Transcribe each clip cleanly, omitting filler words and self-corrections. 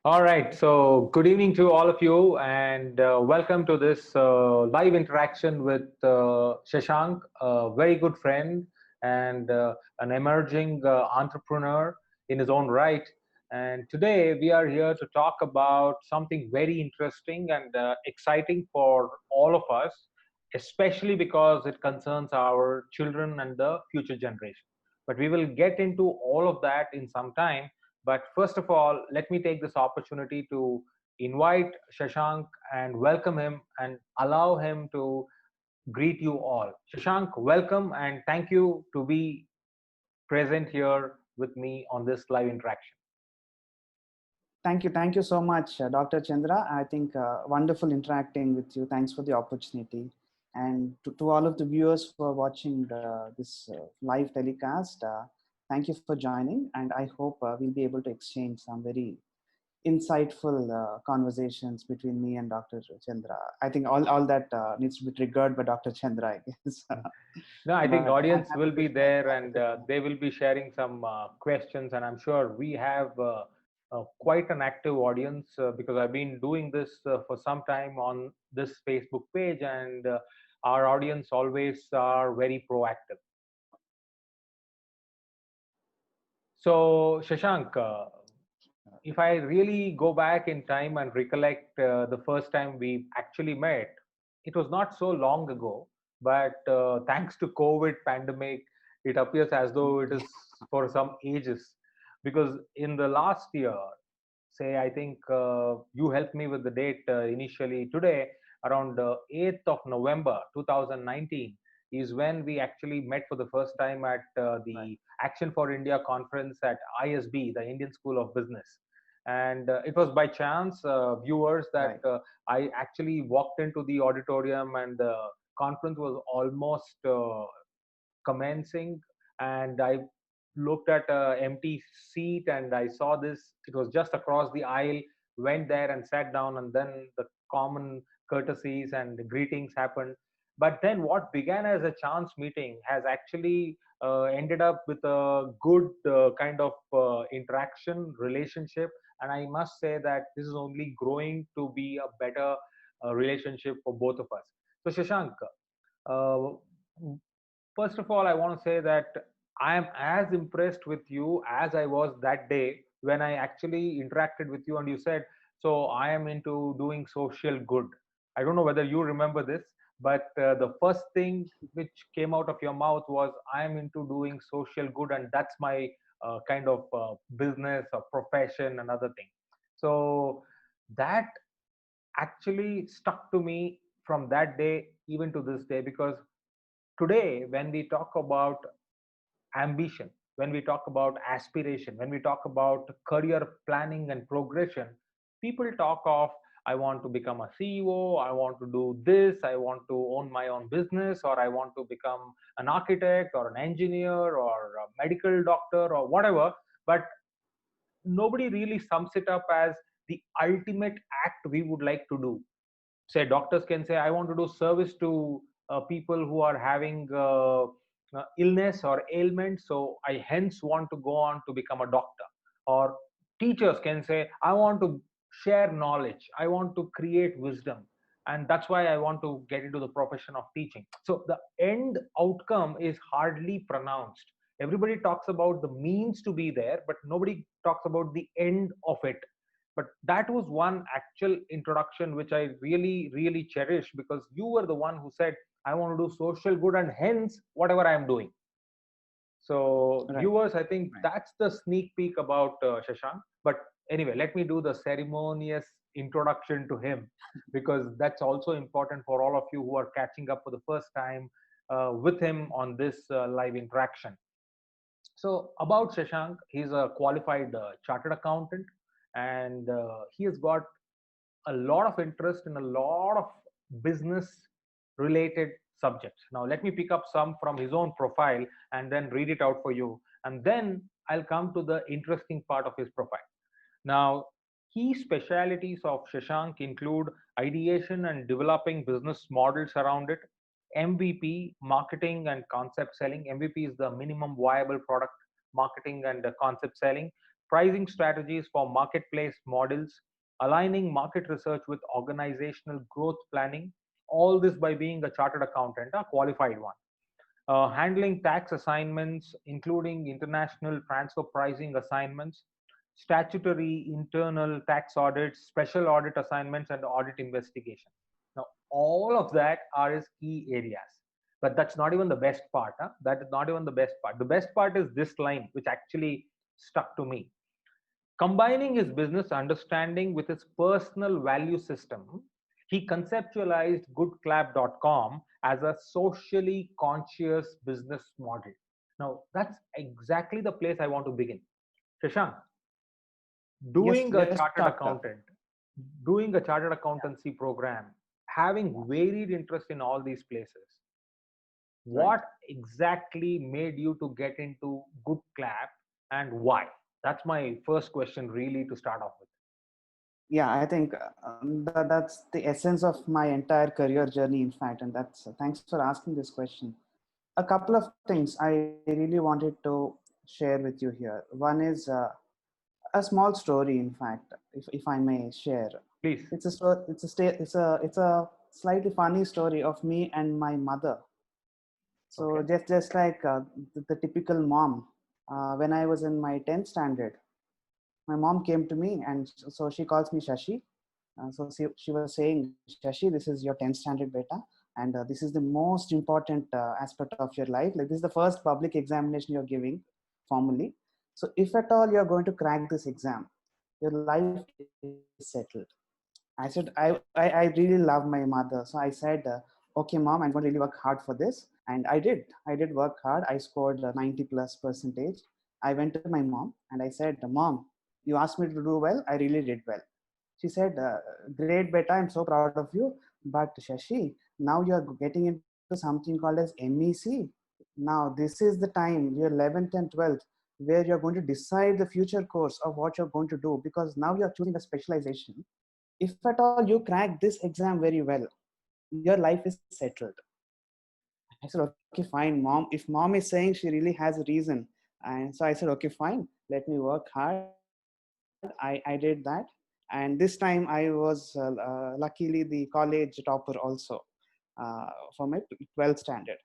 All right. So, good evening to all of you, and welcome to this live interaction with Shashank, a very good friend and an emerging entrepreneur in his own right. And today we are here to talk about something very interesting and exciting for all of us, especially because it concerns our children and the future generation. But we will get into all of that in some time. But first of all, let me take this opportunity to invite Shashank and welcome him and allow him to greet you all. Shashank, welcome and thank you to be present here with me on this live interaction. Thank you so much, Dr. Chandra. I think wonderful interacting with you. Thanks for the opportunity. And to all of the viewers who are watching this live telecast, thank you for joining. And I hope we'll be able to exchange some very insightful conversations between me and Dr. Chandra. I think all that needs to be triggered by Dr. Chandra, I guess. No, I think But I'm audience happy will to be share there all and the time. they will be sharing some questions, and I'm sure we have quite an active audience because I've been doing this for some time on this Facebook page, and our audience always are very proactive. So, Shashank, if I really go back in time and recollect the first time we actually met, it was not so long ago, but thanks to COVID pandemic, it appears as though it is for some ages. Because in the last year, say I think you helped me with the date initially today, around 8th of November 2019 is when we actually met for the first time at Right. the Action for India conference at ISB, the Indian School of Business. And it was by chance, viewers, that Right. I actually walked into the auditorium and the conference was almost commencing, and I looked at a empty seat and I saw this. It was just across the aisle. Went there and sat down, and then the common courtesies and greetings happened. But then, what began as a chance meeting has actually ended up with a good kind of interaction relationship, and I must say that this is only growing to be a better relationship for both of us. So, Shashank, uh, first of all, I want to say that I am as impressed with you as I was that day when I actually interacted with you and you said, so I am into doing social good. I don't know whether you remember this, but the first thing which came out of your mouth was, I am into doing social good, and that's my kind of business or profession and other thing. So that actually stuck to me from that day even to this day, because today when we talk about ambition, when we talk about aspiration, when we talk about career planning and progression, people talk of, I want to become a CEO, I want to do this, I want to own my own business, or I want to become an architect or an engineer or a medical doctor or whatever. But nobody really sums it up as the ultimate act we would like to do. Say doctors can say, I want to do service to people who are having illness or ailment, so I hence want to go on to become a doctor. Or teachers can say, I want to share knowledge, I want to create wisdom, and that's why I want to get into the profession of teaching. So the end outcome is hardly pronounced. Everybody talks about the means to be there, but nobody talks about the end of it. But that was one actual introduction which I really cherish, because you were the one who said, I want to do social good and hence whatever I am doing. So Right. viewers, I think Right. that's the sneak peek about Shashank. But anyway, let me do the ceremonious introduction to him, because that's also important for all of you who are catching up for the first time with him on this live interaction. So about Shashank, he's a qualified chartered accountant, and he has got a lot of interest in a lot of business related subjects. Now, let me pick up some from his own profile and then read it out for you. And then I'll come to the interesting part of his profile. Now, key specialities of Shashank include ideation and developing business models around it, MVP, marketing and concept selling. MVP is the minimum viable product marketing and concept selling. pricing strategies for marketplace models, aligning market research with organizational growth planning, all this by being a chartered accountant, a qualified one. Handling tax assignments, including international transfer pricing assignments, statutory internal tax audits, special audit assignments, and audit investigation. Now, all of that are his key areas. But that's not even the best part. Huh? That is not even the best part. The best part is this line, which actually stuck to me. Combining his business understanding with his personal value system, he conceptualized goodclap.com as a socially conscious business model. Now, that's exactly the place I want to begin. Shashank, Yes, doing a yes, chartered doctor. accountant, doing a chartered accountancy program, having Yeah, varied interest in all these places, right. what exactly made you to get into Good Clap and why? That's my first question, really, to start off with. Yeah, I think that's the essence of my entire career journey, in fact. And that's thanks for asking this question. A couple of things I really wanted to share with you here. One is a small story, in fact, if I may share. Please. It's a story. It's a slightly funny story of me and my mother. So Okay. just like the typical mom, when I was in my 10th standard, my mom came to me, and so she calls me Shashi. So she was saying, Shashi, this is your 10th standard beta, and this is the most important aspect of your life. Like, this is the first public examination you're giving formally. So if at all you're going to crack this exam, your life is settled. I said, I really love my mother. So I said, okay, mom, I'm going to really work hard for this. And I did work hard. I scored 90 plus percentage. I went to my mom and I said, Mom, you asked me to do well. I really did well. She said, great beta, I'm so proud of you. But Shashi, now you're getting into something called as MEC. Now this is the time, your 11th and 12th, where you're going to decide the future course of what you're going to do, because now you're choosing a specialization. If at all you crack this exam very well, your life is settled. I said, okay, fine, mom. If mom is saying, she really has a reason. And so I said, okay, fine, let me work hard. I did that. And this time I was luckily the college topper also for my 12th standard.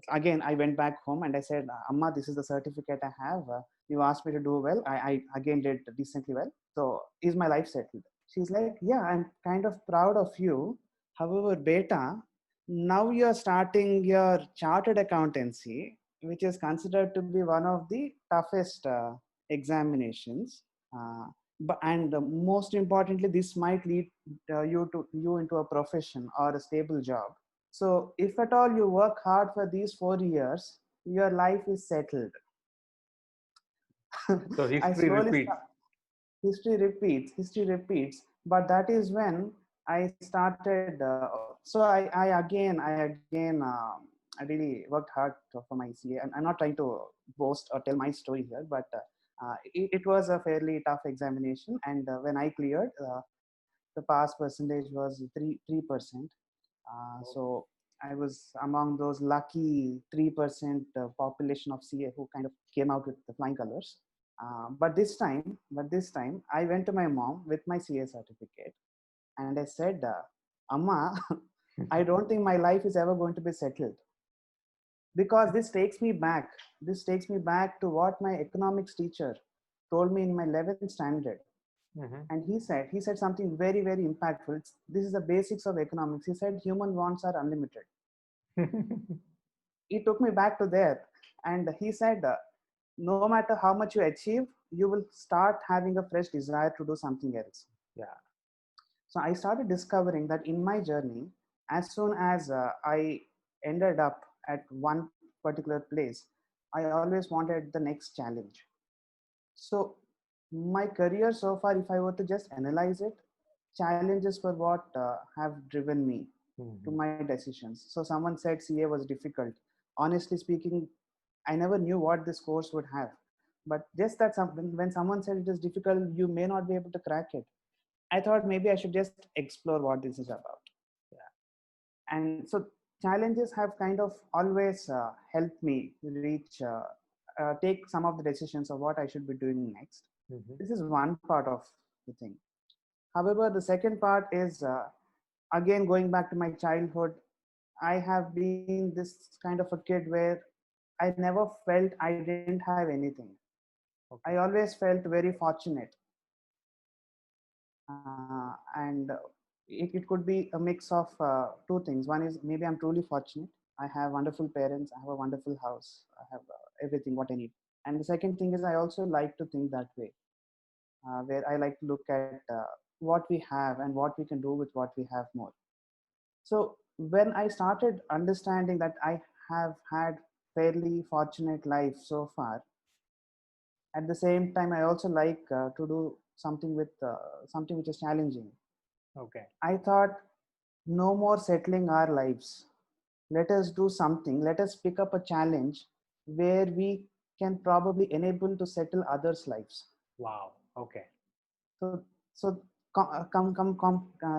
Again, I went back home and I said, Amma, this is the certificate I have. You asked me to do well. I again did decently well. So is my life settled? She's like, yeah, I'm kind of proud of you. However, beta, now you're starting your chartered accountancy, which is considered to be one of the toughest examinations. And most importantly, this might lead you into a profession or a stable job. So if at all you work hard for these 4 years, your life is settled. So I history slowly repeats. start, history repeats. But that is when I started. I again I really worked hard for my CA. And I'm not trying to boast or tell my story here, but it was a fairly tough examination. And when I cleared, the pass percentage was 3%. So I was among those lucky 3% population of CA who kind of came out with the flying colors. But this time, I went to my mom with my CA certificate, and I said, Amma, I don't think my life is ever going to be settled, because this takes me back. This takes me back to what my economics teacher told me in my 11th standard. Mhm. And he said something very, very impactful. This is the basics of economics. He said human wants are unlimited. He took me back to there, and he said, no matter how much you achieve, you will start having a fresh desire to do something else. Yeah. So I started discovering that in my journey, as soon as I ended up at one particular place, I always wanted the next challenge. So my career so far, if I were to just analyze it, challenges were what have driven me to Mhm. my decisions. So someone said CA was difficult. Honestly speaking, I never knew what this course would have. But just that when someone said it is difficult, you may not be able to crack it. I thought maybe I should just explore what this is about. Yeah. And so challenges have kind of always helped me reach, take some of the decisions of what I should be doing next. Hmm. This is one part of the thing. However, the second part is again going back to my childhood. I have been this kind of a kid where I never felt I didn't have anything. I Okay. always felt very fortunate. And it could be a mix of two things. One is maybe I'm truly fortunate. I have wonderful parents. I have a wonderful house. I have everything what I need. And the second thing is I also like to think that way, where I like to look at what we have and what we can do with what we have more. So when I started understanding that I have had fairly fortunate life so far, at the same time I also like to do something with something which is challenging. Okay. I thought, no more settling our lives. Let us do something. Let us pick up a challenge where we can probably enable to settle others' lives. Wow. Okay. So,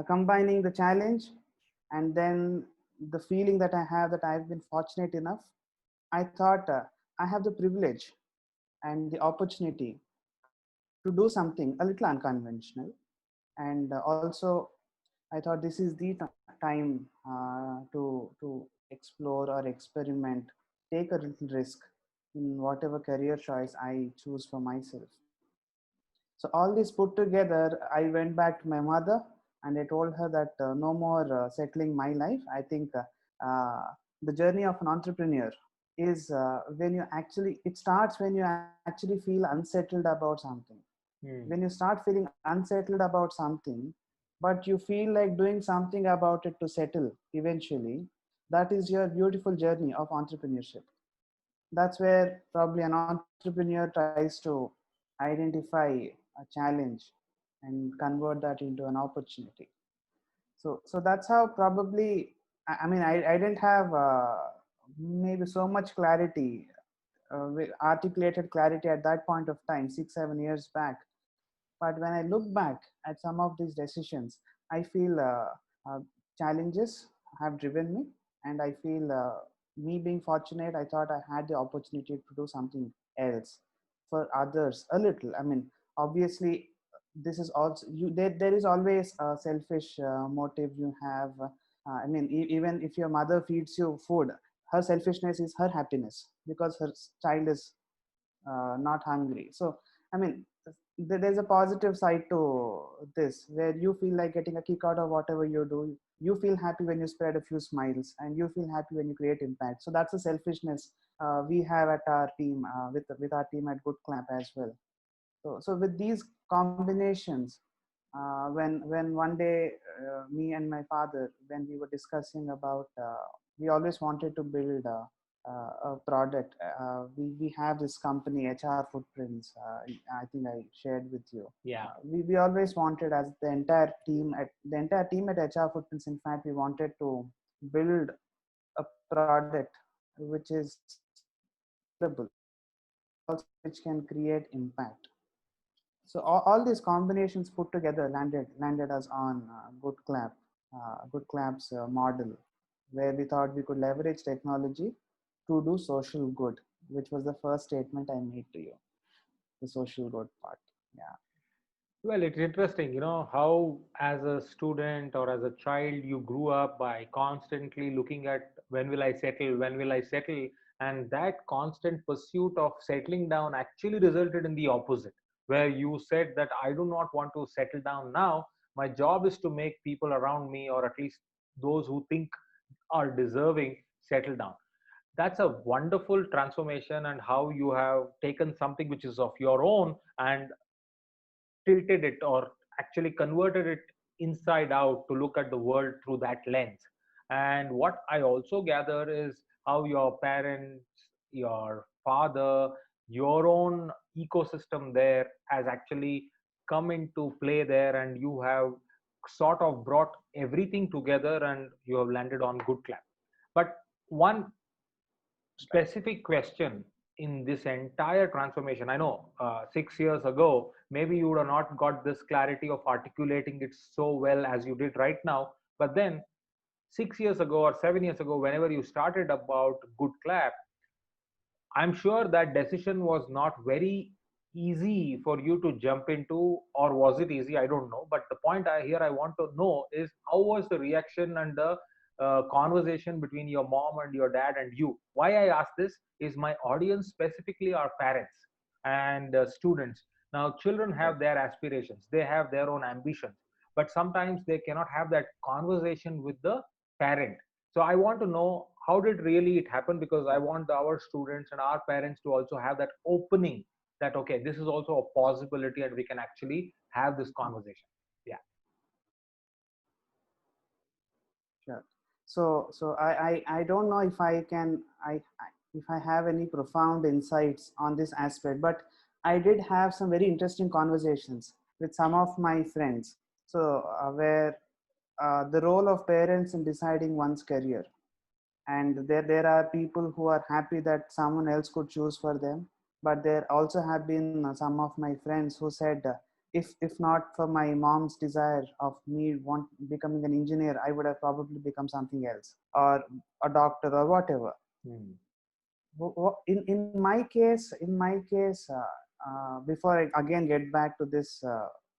combining the challenge and then the feeling that I have that I've been fortunate enough, I thought I have the privilege and the opportunity to do something a little unconventional. And also, I thought this is the time to explore or experiment, take a little risk in whatever career choice I choose for myself. So all this put together, I went back to my mother and I told her that no more settling my life. I think the journey of an entrepreneur is when you actually, it starts when you actually feel unsettled about something. When you Hmm. start feeling unsettled about something, but you feel like doing something about it to settle eventually, that is your beautiful journey of entrepreneurship. That's where probably an entrepreneur tries to identify a challenge and convert that into an opportunity. So that's how probably I didn't have maybe so much clarity, articulated clarity at that point of time 6 7 years back. But when I look back at some of these decisions, I feel uh, challenges have driven me, and I feel me being fortunate, I thought I had the opportunity to do something else for others a little. I mean, obviously, this is also you. There is always a selfish motive you have. Even if your mother feeds you food, her selfishness is her happiness because her child is not hungry. So, I mean, there's a positive side to this where you feel like getting a kick out of whatever you do. You feel happy when you spread a few smiles, and you feel happy when you create impact. So that's the selfishness we have at our team, with our team at Good Clap as well. So with these combinations, when one day me and my father, when we were discussing about, we always wanted to build a product. We have this company HR Footprints. I think I shared with you. Yeah. We always wanted, as the entire team at HR Footprints. In fact, we wanted to build a product which is scalable and also which can create impact. So all these combinations put together landed us on Good Clap's model, where we thought we could leverage technology to do social good, which was the first statement I made to you, the social good part. Yeah. Well, it's interesting, how as a student or as a child you grew up by constantly looking at when will I settle? And that constant pursuit of settling down actually resulted in the opposite, where you said that I do not want to settle down now. My job is to make people around me, or at least those who think are deserving, settle down. That's a wonderful transformation, and how you have taken something which is of your own and tilted it, or actually converted it inside out to look at the world through that lens. And what I also gather is how your parents, your father, your own ecosystem there has actually come into play there, and you have sort of brought everything together and you have landed on good clap. But one specific question in this entire transformation, I know 6 years ago maybe you would have not got this clarity of articulating it so well as you did right now, but then 6 years ago or 7 years ago, whenever you started about good clap, I'm sure that decision was not very easy for you to jump into, or was it easy? I don't know. But the point I want to know is how was the reaction and the conversation between your mom and your dad and you? Why I ask this is my audience specifically are parents and students. Now, children have their aspirations, they have their own ambitions, but sometimes they cannot have that conversation with the parent. So I want to know how did really it happen, because I want our students and our parents to also have that opening that okay, this is also a possibility and we can actually have this conversation. Yeah. Sure. So I don't know if I can if I have any profound insights on this aspect, but I did have some very interesting conversations with some of my friends. So where the role of parents in deciding one's career, and there are people who are happy that someone else could choose for them, but there also have been some of my friends who said, if not for my mom's desire of me want becoming an engineer, I would have probably become something else, or a doctor or whatever. Hmm. In my case, before I again get back to this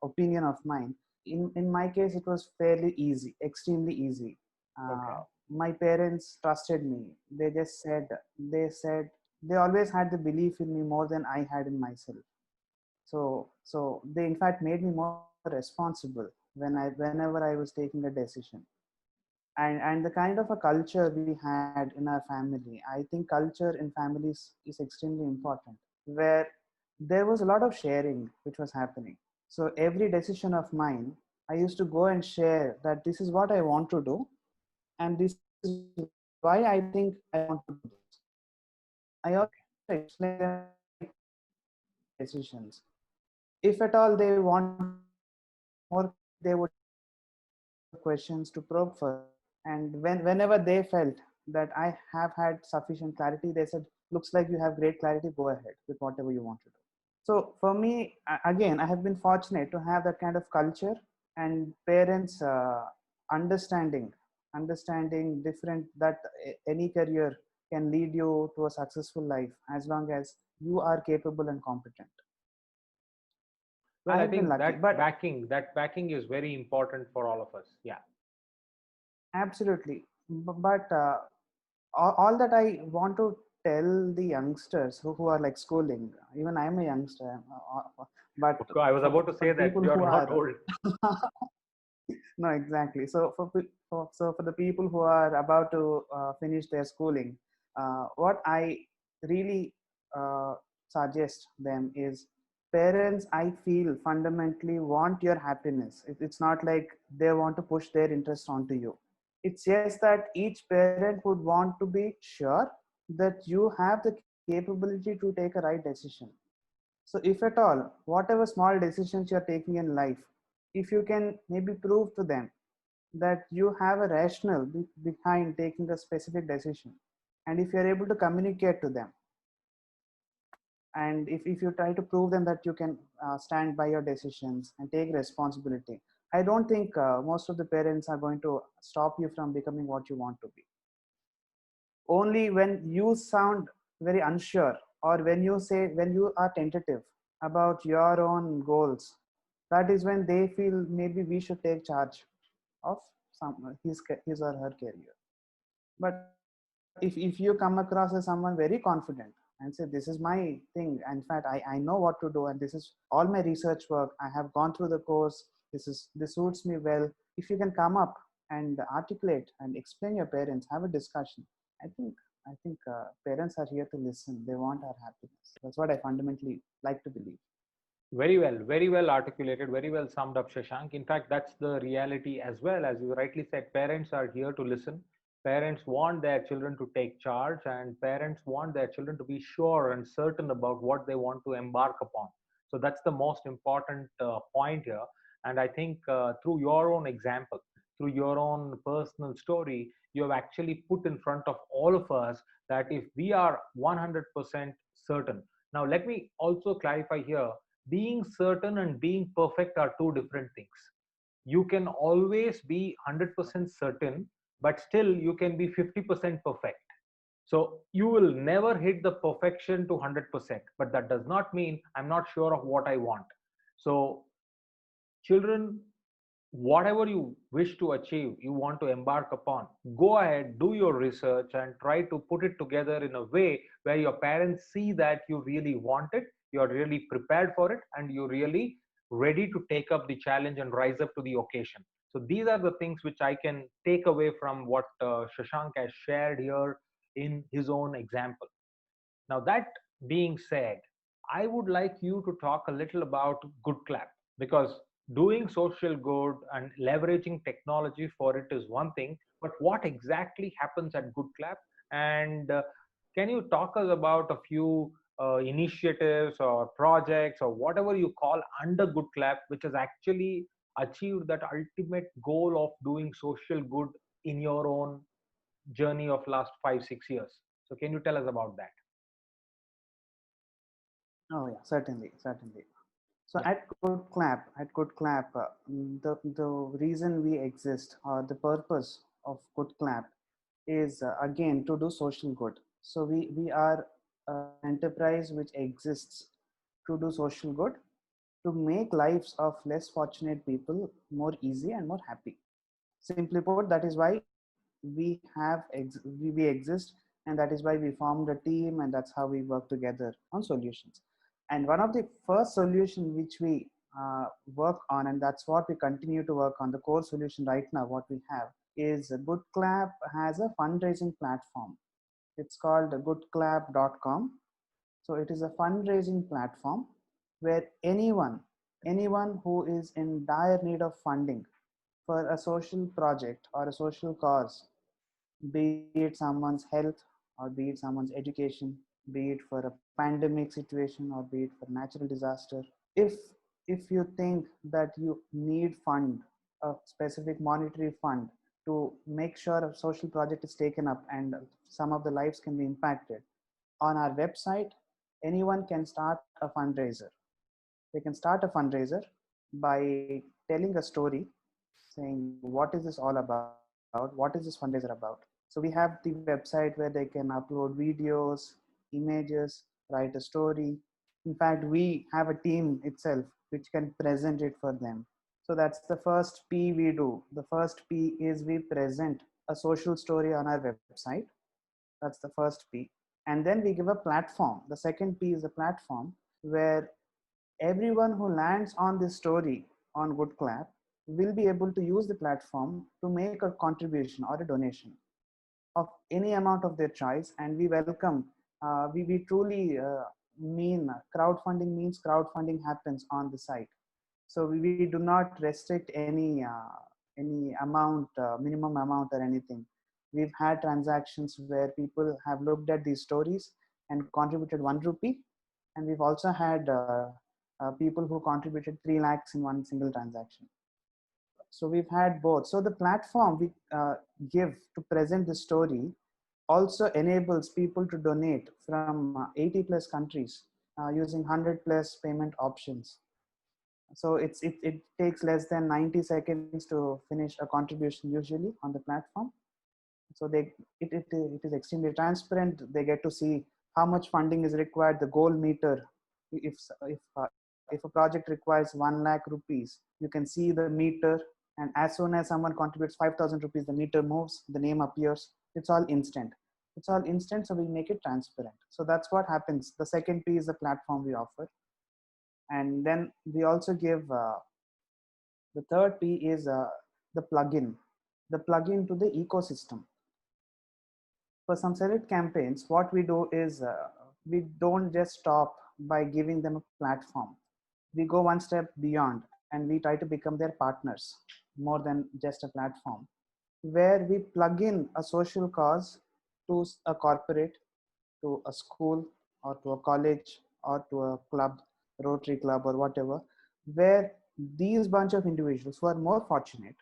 opinion of mine, in my case it was fairly easy, extremely easy. Okay. My parents trusted me. They just said they always had the belief in me more than I had in myself. So they in fact made me more responsible whenever I was taking a decision. And the kind of a culture we had in our family, I think culture in families is extremely important, where there was a lot of sharing which was happening. So every decision of mine, I used to go and share that this is what I want to do, and this is why I think I want to do this. I also explained them why I took certain decisions. If at all they wanted more clarity, they would ask me a set of questions to probe further. And whenever they felt that I have had sufficient clarity, they said, looks like you have great clarity, go ahead with whatever you want to do. So for me, again, I have been fortunate to have that kind of culture, and parents understanding, understanding different that any career can lead you to a successful life as long as you are capable and competent. Well, I I have been think lucky, but that backing is very important for all of us. Yeah. absolutely. But all that I want to tell the youngsters who are like schooling, even I'm a youngster, but Of course, I was about to for say the that people you're who not are old. no, exactly. So for the people who are about to finish their schooling, what I really uh, suggest them is, parents, I feel, fundamentally want your happiness. It's not like they want to push their interest onto you. It's just that each parent would want to be sure that you have the capability to take a right decision. So if at all, whatever small decisions you're taking in life, if you can maybe prove to them that you have a rationale behind taking a specific decision, and if you're able to communicate to them, and if you try to prove them that you can stand by your decisions and take responsibility, I don't think most of the parents are going to stop you from becoming what you want to be. Only when you sound very unsure, or when you are tentative about your own goals, that is when they feel maybe we should take charge of his or her career. But if you come across as someone very confident and say, this is my thing, in fact, I know what to do, and this is all my research work, I have gone through the course, this suits me well. If you can come up and articulate and explain your parents, have a discussion, I think parents are here to listen. They want our happiness. That's what I fundamentally like to believe. Very well articulated, very well summed up, Shashank. In fact, that's the reality as well. As you rightly said, parents are here to listen. Parents want their children to take charge, and parents want their children to be sure and certain about what they want to embark upon. So that's the most important point here. And I think through your own example, through your own personal story, you have actually put in front of all of us that if we are 100% certain. Now, let me also clarify here, being certain and being perfect are two different things. You can always be 100% certain, but still you can be 50% perfect. So you will never hit the perfection to 100%, but that does not mean I'm not sure of what I want. So children, whatever you wish to achieve, you want to embark upon, go ahead, do your research and try to put it together in a way where your parents see that you really want it, you're really prepared for it, and you're really ready to take up the challenge and rise up to the occasion. So these are the things which I can take away from what Shashank has shared here in his own example. Now, that being said, I would like you to talk a little about Good Clap, because doing social good and leveraging technology for it is one thing, but what exactly happens at Good Clap? And can you talk us about a few initiatives or projects or whatever you call under Good Clap, which has actually achieved that ultimate goal of doing social good in your own journey of last 5 6 years? So can you tell us about that? Oh yeah, certainly, certainly. So Yeah. at Good Clap, the reason we exist or the purpose of Good Clap is again to do social good. So we are an enterprise which exists to do social good, to make lives of less fortunate people more easy and more happy. Simply put, that is why we exist, and that is why we formed a team, and that's how we work together on solutions. And one of the first solution which we work on, and that's what we continue to work on, the core solution right now, what we have is Good Clap has a fundraising platform. It's called goodclap.com. So it is a fundraising platform where anyone who is in dire need of funding for a social project or a social cause, be it someone's health or be it someone's education, be it for a pandemic situation or be it for natural disaster. If if you think that you need fund, a specific monetary fund to make sure a social project is taken up and some of the lives can be impacted, on our website, anyone can start a fundraiser. They can start a fundraiser by telling a story, saying what is this all about, what is this fundraiser about. So we have the website where they can upload videos, images, write a story. In fact, we have a team itself which can present it for them. So that's the first P we do. The first P is we present a social story on our website. That's the first P. And then we give a platform. The second P is a platform where everyone who lands on this story on Good Clap will be able to use the platform to make a contribution or a donation of any amount of their choice. And we welcome, we truly mean crowdfunding means crowdfunding happens on the site. So we do not restrict any amount, minimum amount or anything. We've had transactions where people have looked at these stories and contributed 1 rupee, and we've also had people who contributed 3 lakhs in one single transaction. So we've had both. So the platform we give to present the story also enables people to donate from 80 plus countries using 100 plus payment options. So it takes less than 90 seconds to finish a contribution usually on the platform. So it is extremely transparent. They get to see how much funding is required, the goal meter. If a project requires 1 lakh rupees, you can see the meter, and as soon as someone contributes 5,000 rupees, the meter moves, the name appears. It's all instant. It's all instant, so we make it transparent. So that's what happens. The second P is the platform we offer, and then we also give the third P is the plugin to the ecosystem. For some select campaigns, what we do is we don't just stop by giving them a platform. We go one step beyond and we try to become their partners more than just a platform, where we plug in a social cause to a corporate, to a school, or to a college, or to a club, Rotary Club, or whatever, where these bunch of individuals who are more fortunate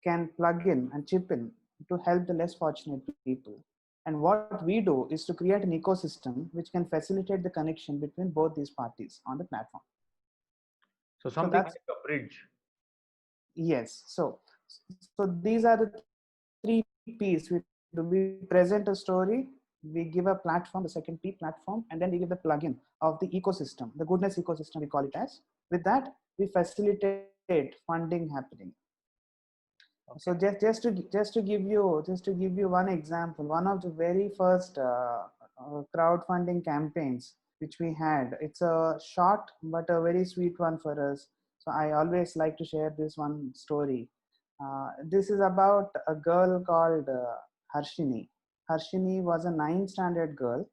can plug in and chip in to help the less fortunate people. And what we do is to create an ecosystem which can facilitate the connection between both these parties on the platform. So So something that's, like a bridge. yes. So these are the three P's. We present a story, we we give a platform, the second P, platform, and then we give the plugin of the ecosystem, the goodness ecosystem we call it as. With that, we facilitate funding happening. So Okay. just to give you one example, one of the very first crowdfunding campaigns which we had, it's a short but a very sweet one for us. So I always like to share this one story. This is about a girl called Harshini. Harshini was a ninth standard girl,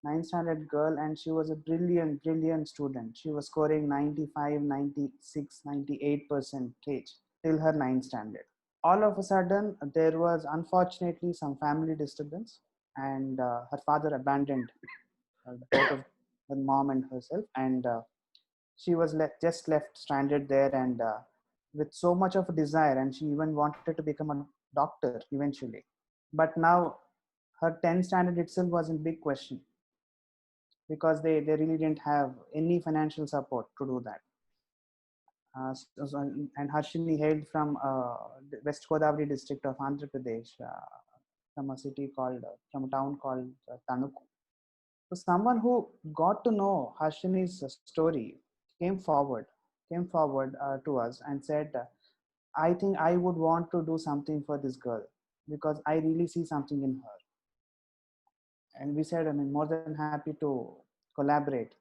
and she was a brilliant student. She was scoring 95, 96, 98 percentage till her ninth standard. All of a sudden, there was unfortunately some family disturbance, and her father abandoned both of her mom and herself, and she was just left stranded there, and with so much of a desire, and she even wanted to become a doctor eventually. But now her 10th standard itself was in big question, because they really didn't have any financial support to do that. And Harshini hailed from the West Godavari district of Andhra Pradesh, from a city called, from a town called Tanuku. So someone who got to know Harshini's story came forward, to us and said, I think I would want to do something for this girl because I really see something in her. And we said, I mean, more than happy to collaborate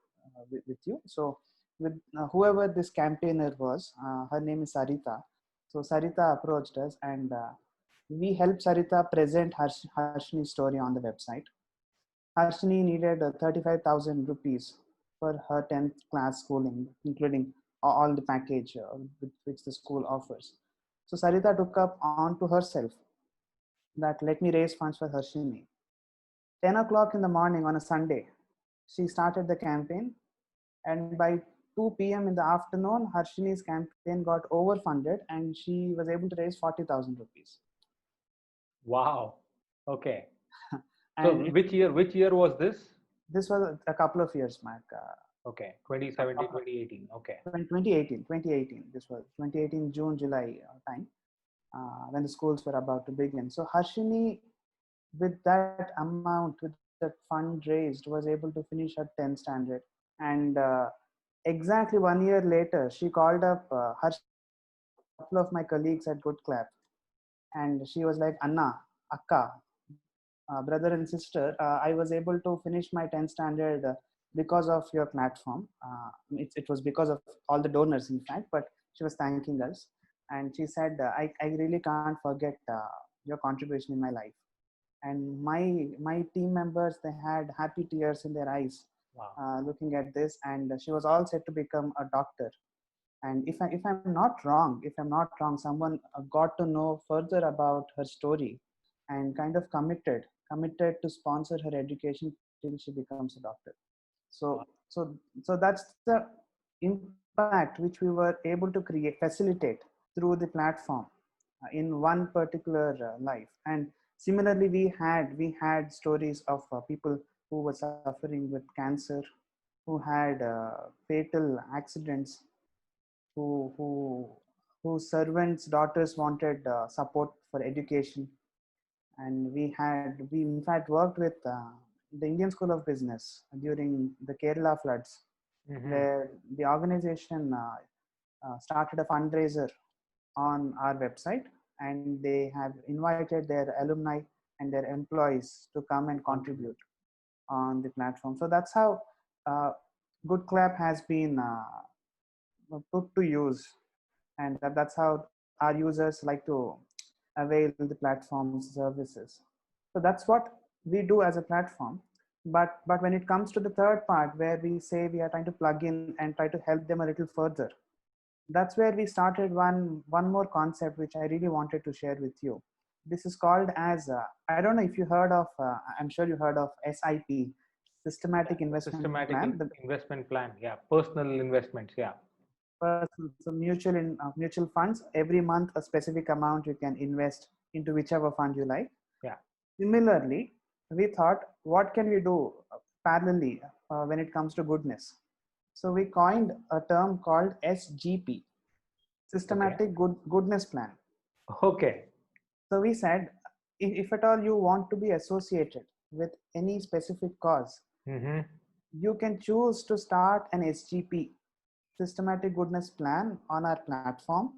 with you. So with whoever this campaigner was, her name is Sarita. So Sarita approached us, and we helped Sarita present Harshini's story on the website. Harshini needed 35,000 rupees for her 10th class schooling, including all the package which the school offers. So Sarita took up on to herself that let me raise funds for Harshini. 10 o'clock in the morning on a Sunday, she started the campaign, and by 2 p.m. in the afternoon, Harshini's campaign got overfunded and she was able to raise 40,000 rupees. Wow. Okay. So And which year was this? this was a couple of years back. Okay, 2017, 2018. Okay. 2018. This was 2018 June, July time, when the schools were about to begin. So Harshini, with that amount, with that fund raised, was able to finish her 10th standard. And exactly 1 year later, she called up Harshini and a couple of my colleagues at Good Clap. And she was like, Anna, Akka, brother and sister, I was able to finish my 10th standard because of your platform. It was because of all the donors, in fact, but she was thanking us. And she said, I really can't forget your contribution in my life. And my team members, they had happy tears in their eyes Wow. looking at this, and she was all set to become a doctor. And if I'm not wrong, someone got to know further about her story and kind of committed to sponsor her education till she becomes a doctor. So Wow. so that's the impact which we were able to facilitate through the platform in one particular life. And similarly, we had stories of people who were suffering with cancer, who had fatal accidents, who whose servants' daughters wanted support for education. And we in fact worked with the Indian School of Business during the Kerala floods, Mm-hmm. where the organization started a fundraiser on our website, and they have invited their alumni and their employees to come and Contribute. contribute on the platform. So that's how uh, Good Clap has been put to use, and that's how our users like to avail the platform's services. So that's what we do as a platform. But when it comes to the third part, where we say we are trying to plug in and try to help them a little further, that's where we started one more concept which I really wanted to share with you. This is called as I don't know if you heard of, I'm sure you heard of SIP, Yeah, systematic the investment systematic plan. The investment plan. Yeah, personal investments. Yeah. personal, so mutual funds. Every month, a specific amount you can invest into whichever fund you like. Yeah. Similarly, we thought, what can we do parallelly when it comes to goodness? So we coined a term called SGP, Okay. systematic goodness plan. Okay. So we said, if at all you want to be associated with any specific cause, Mm-hmm. you can choose to start an SGP, systematic goodness plan, on our platform,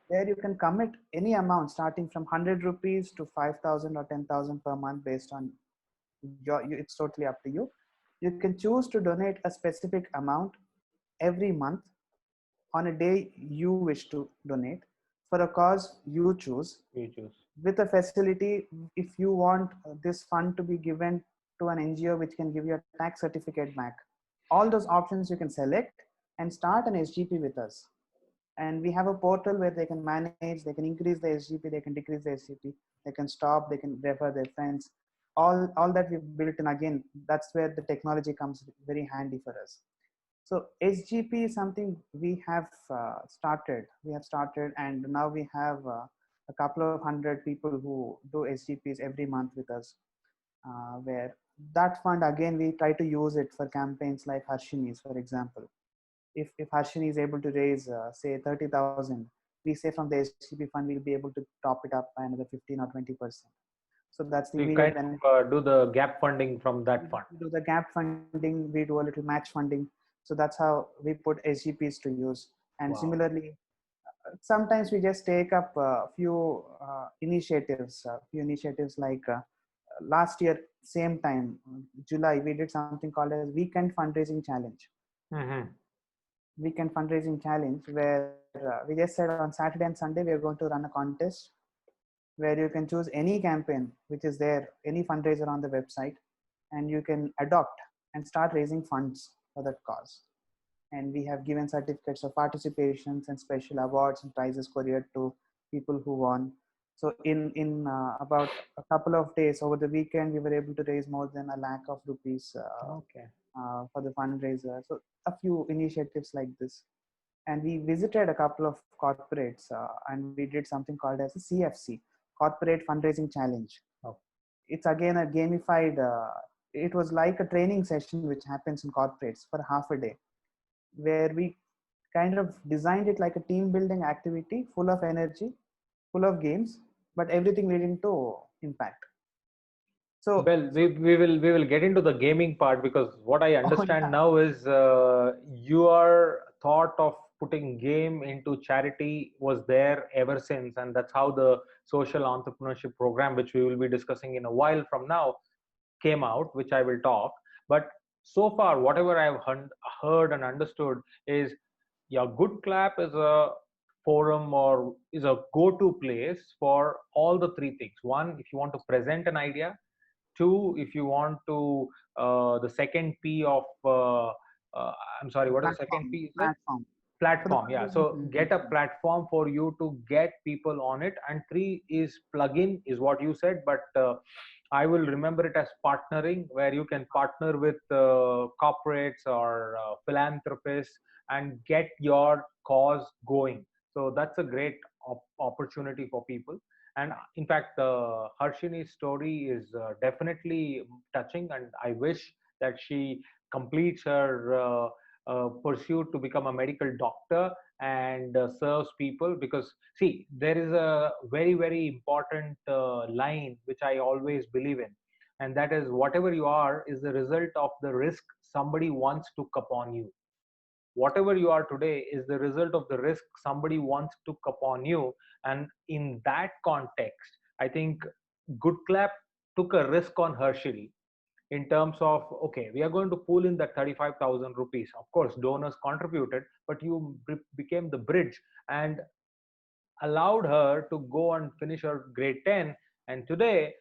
where you can commit any amount starting from 100 rupees to 5,000 or 10,000 per month based on it's totally up to you. You can choose to donate a specific amount every month on a day you wish to donate for a cause you choose, You choose. with a facility if you want this fund to be given to an NGO which can give you a tax certificate back. All those options you can select and start an SGP with us. And we have a portal where they can manage, they can increase the SGP, they can decrease the SGP, they can stop, they can refer their friends. All that we've built in, again, that's where the technology comes very handy for us. So SGP is something we have started. We have started, and now we have a couple of hundred people who do SGPs every month with us. Where that fund, again, we try to use it for campaigns like Harshini's, for example. If Harshini is able to raise say 30,000, we say from the SGP fund we'll be able to top it up by another 15 or 20%. So that's the So you immediate kind benefit. of do the gap funding from that fund. We do the gap funding, we do a little match funding. So that's how we put SGPs to use. And Wow. similarly, sometimes we just take up a few initiatives like last year, same time, July, we did something called as Weekend Fundraising Challenge. Mm-hmm. Weekend Fundraising Challenge, where we just said on Saturday and Sunday, we are going to run a contest where you can choose any campaign which is there, any fundraiser on the website, and you can adopt and start raising funds for that cause. And we have given certificates of participations and special awards and prizes couriered to people who won. So in about a couple of days over the weekend, we were able to raise more than 1 lakh of rupees Okay. for the fundraiser. So a few initiatives like this. And we visited a couple of corporates and we did something called as a CFC, Corporate Fundraising Challenge. Oh. It's again a gamified, it was like a training session which happens in corporates for half a day, where we kind of designed it like a team building activity, full of energy, full of games, but everything leading to impact. So, Well, we will get into the gaming part, because what I oh understand yeah, now is your thought of putting game into charity was there ever since, and that's how the social entrepreneurship program, which we will be discussing in a while from now, came out, which I will talk. But so far, whatever I've heard and understood is, yeah, Good Clap is a forum or is a go-to place for all the three things. One, if you want to present an idea. Two, if you want to, the second P of, I'm sorry, the what is the second P platform, you said? platform for the Platform. Yeah, fundraising so get a platform. platform for you to get people on it. And three is plugin, is what you said, but I will remember it as partnering, where you can partner with corporates or philanthropists and get your cause going. So that's a great opportunity for people. And in fact, Harshini's story is definitely touching, and I wish that she completes her pursuit to become a medical doctor and serves people. Because see, there is a very very important line which I always believe in, and that is, whatever you are is the result of the risk somebody once took upon you. Whatever you are today is the result of the risk somebody once took upon you. And in that context, I think Good Clap took a risk on Hershey, in terms of, okay, we are going to pull in that 35,000 rupees. Of course donors contributed, but you became the bridge and allowed her to go and finish her grade 10. And today,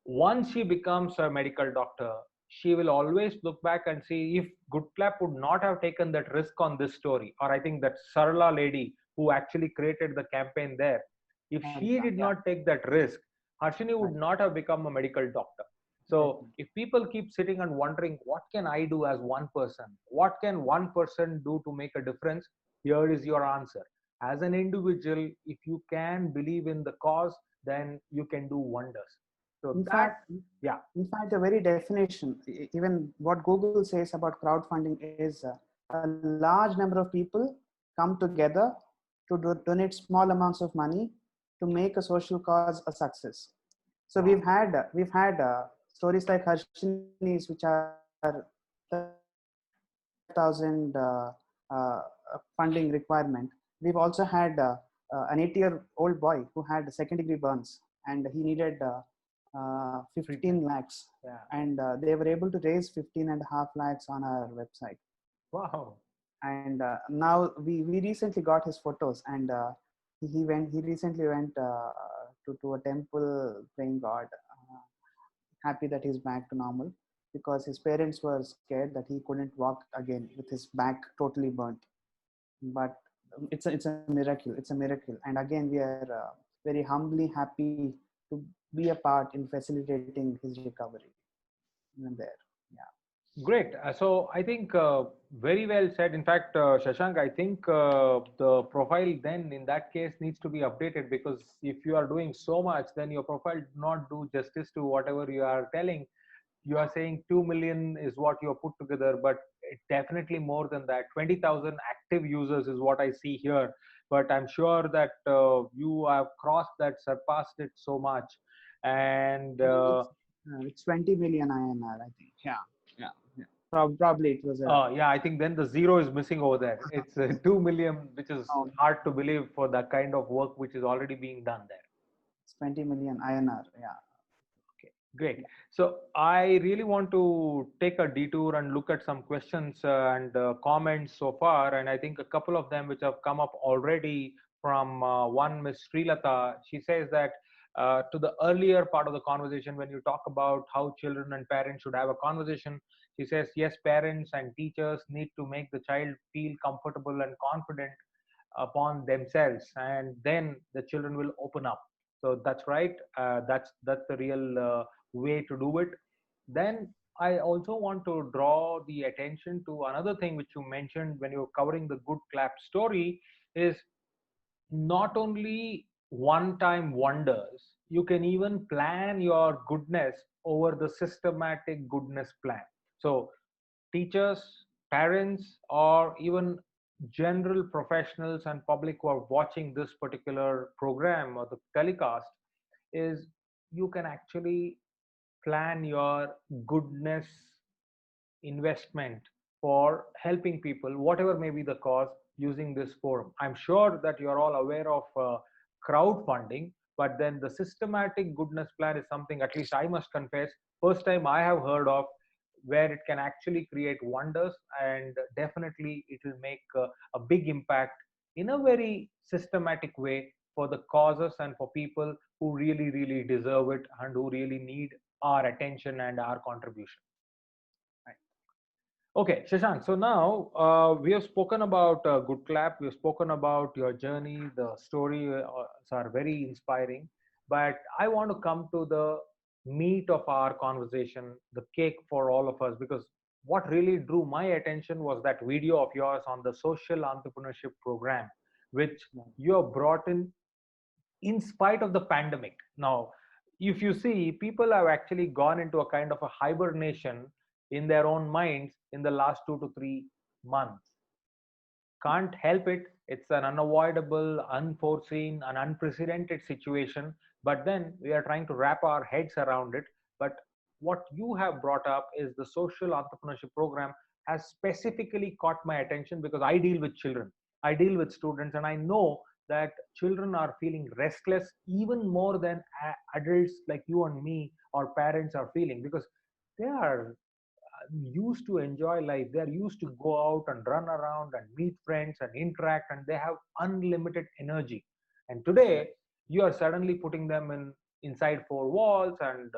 once she becomes a medical doctor, she will always look back and see, if Good Clap would not have taken that risk on this story, or I think that Sarla lady who actually created the campaign there, if she did Yeah, not take that risk, Harshini would right, not have become a medical doctor. So definitely. if people keep sitting and wondering, what can I do as one person? What can one person do to make a difference? Here is your answer. As an individual, if you can believe in the cause, then you can do wonders. So In that, fact, yeah, the very definition, even what Google says about crowdfunding is a large number of people come together to donate small amounts of money to make a social cause a success. So we've wow. had stories like Harshini's, which are 35,000 funding requirement. We've also had an 8-year-old boy who had second-degree burns, and he needed 15 Treatment. lakhs, Yeah. and they were able to raise 15.5 lakhs on our website. Wow. And now we recently got his photos, and he recently went to a temple praying God, happy that he's back to normal, because his parents were scared that he couldn't walk again with his back totally burnt. But it's a miracle, it's a miracle. And again, we are very humbly happy to be a part in facilitating his recovery even there. Yeah. Great. So I think very well said. In fact, Shashank, I think the profile then in that case needs to be updated, because if you are doing so much, then your profile do not do justice to whatever you are telling. You are saying 2 million is what you have put together, but it definitely more than that. 20,000 active users is what I see here. But I'm sure that you have crossed that, surpassed it so much. And It's 20 million INR, I think. Yeah, yeah, yeah. Probably it was a. yeah, I think then the zero is missing over there. It's 2 million, which is Oh, hard to believe for that kind of work which is already being done there. it's 20 million INR. Yeah. Okay, great. So I really want to take a detour and look at some questions and comments so far, and I think a couple of them which have come up already from one Miss Srilata. She says that to the earlier part of the conversation, when you talk about how children and parents should have a conversation, she says yes, parents and teachers need to make the child feel comfortable and confident upon themselves, and then the children will open up. So that's right. That's the real way to do it. Then I also want to draw the attention to another thing which you mentioned when you're covering the good clap story, is not only one time wonders, you can even plan your goodness over the systematic goodness plan. So teachers, parents, or even general professionals and public who are watching this particular program or the telecast, is you can actually plan your goodness investment for helping people, whatever may be the cause, using this forum. I'm sure that you're all aware of crowdfunding, but then the systematic goodness plan is something, at least I must confess, first time I have heard of, where it can actually create wonders, and definitely it will make a big impact in a very systematic way for the causes and for people who really, really deserve it and who really need our attention and our contribution. Right. Okay, Shashank. So now we have spoken about Good Clap. We have spoken about your journey. The story are very inspiring. But I want to come to the meat of our conversation, the cake for all of us, because what really drew my attention was that video of yours on the Social Entrepreneurship Program, which you have brought in spite of the pandemic. Now, if you see, people have actually gone into a kind of a hibernation in their own minds in the last 2 to 3 months. Can't help it. It's an unavoidable, unforeseen, an unprecedented situation. But then we are trying to wrap our heads around it. But what you have brought up is the social entrepreneurship program has specifically caught my attention, because I deal with children, I deal with students, and I know that children are feeling restless even more than adults like you and me or parents are feeling, because they are used to enjoy life. They are used to go out and run around and meet friends and interact, and they have unlimited energy. And today, you are suddenly putting them inside four walls and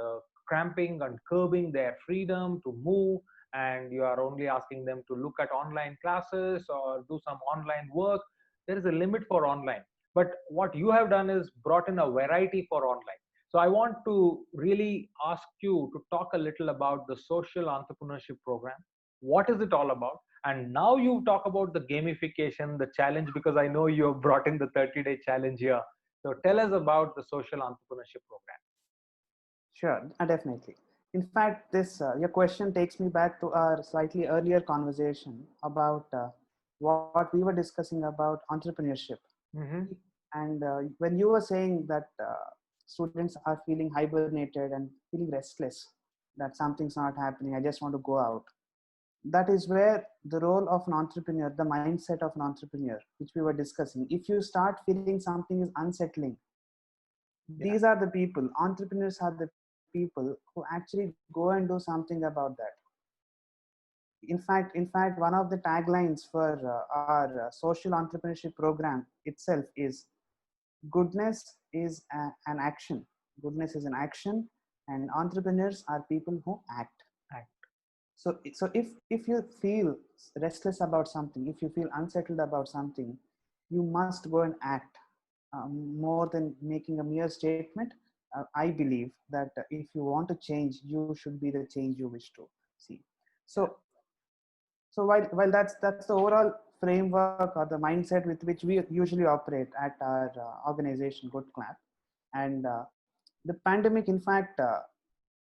cramping and curbing their freedom to move. And you are only asking them to look at online classes or do some online work. There is a limit for online. But what you have done is brought in a variety for online. So I want to really ask you to talk a little about the social entrepreneurship program. What is it all about? And now you talk about the gamification, the challenge, because I know you have brought in the 30-day challenge here. So tell us about the social entrepreneurship program. Sure, definitely. In fact, this your question takes me back to our slightly earlier conversation about what we were discussing about entrepreneurship. Mm-hmm. And when you were saying that students are feeling hibernated and feeling restless, that something's not happening, I just want to go out. That is where the role of an entrepreneur, the mindset of an entrepreneur, which we were discussing, if you start feeling something is unsettling, Yeah. these are the people, entrepreneurs are the people who actually go and do something about that. In fact, one of the taglines for our social entrepreneurship program itself is goodness is an action. Goodness is an action, and entrepreneurs are people who act. Act. So if you feel restless about something, if you feel unsettled about something, you must go and act. More than making a mere statement, I believe that if you want to change, you should be the change you wish to see. Yeah. So while that's the overall framework or the mindset with which we usually operate at our organization, Good Clap, and the pandemic, in fact,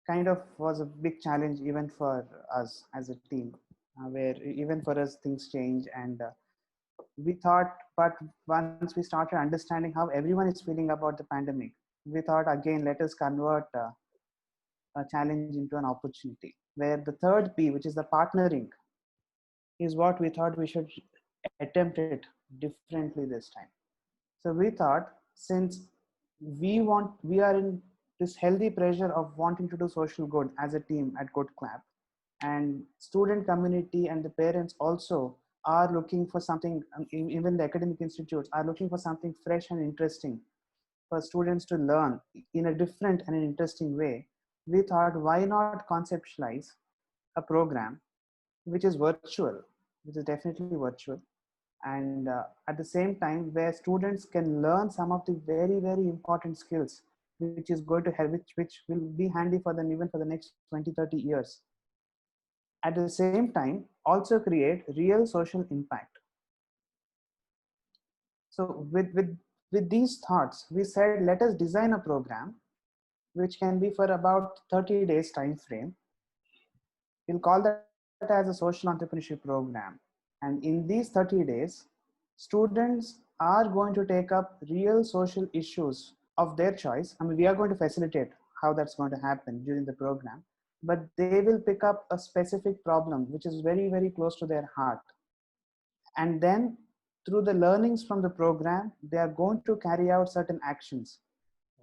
kind of was a big challenge even for us as a team, where even for us things change, and we thought, but once we started understanding how everyone is feeling about the pandemic, we thought again, let us convert a challenge into an opportunity, where the third P, which is the partnering, is what we thought we should attempt it differently this time. So we thought, since we are in this healthy pressure of wanting to do social good as a team at Good Clap, and student community and the parents also are looking for something, even the academic institutes are looking for something fresh and interesting for students to learn in a different and an interesting way. We thought, why not conceptualize a program which is virtual, which is definitely virtual, and at the same time where students can learn some of the very important skills which is going to help, which will be handy for them even for the next 20-30 years. At the same time, also create real social impact. So with these thoughts, we said, let us design a program which can be for about 30 days time frame. We'll call that as a social entrepreneurship program. And in these 30 days, students are going to take up real social issues of their choice. I mean, we are going to facilitate how that's going to happen during the program, but they will pick up a specific problem which is very close to their heart. And then through the learnings from the program, they are going to carry out certain actions,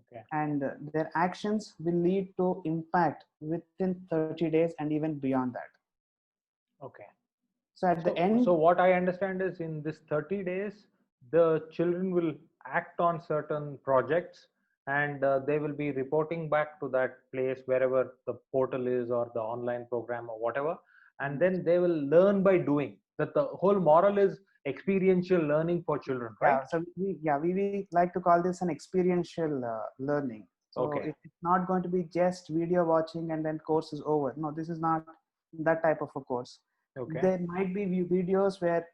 Okay. and their actions will lead to impact within 30 days and even beyond that. Okay. So at the So end, what I understand is in this 30 days, the children will act on certain projects, and they will be reporting back to that place wherever the portal is or the online program or whatever. And then they will learn by doing. That the whole moral is experiential learning for children, right? yeah, so we like to call this an experiential learning. So Okay. it's not going to be just video watching and then course is over. No, this is not that type of a course. Okay. There might be videos where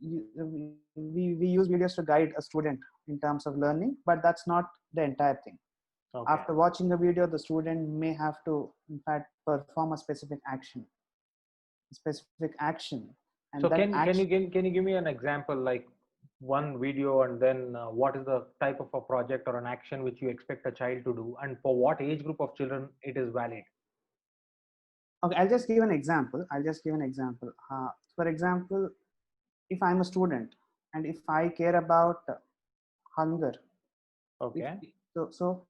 we use videos to guide a student in terms of learning, but that's not the entire thing. Okay. After watching a video, the student may have to, in fact, perform a specific action, and So that action. can you give me an example, like one video, and then what is the type of a project or an action which you expect a child to do, and for what age group of children it is valid? Okay, I'll just give an example. For example, if I'm a student and if I care about hunger, if Okay. so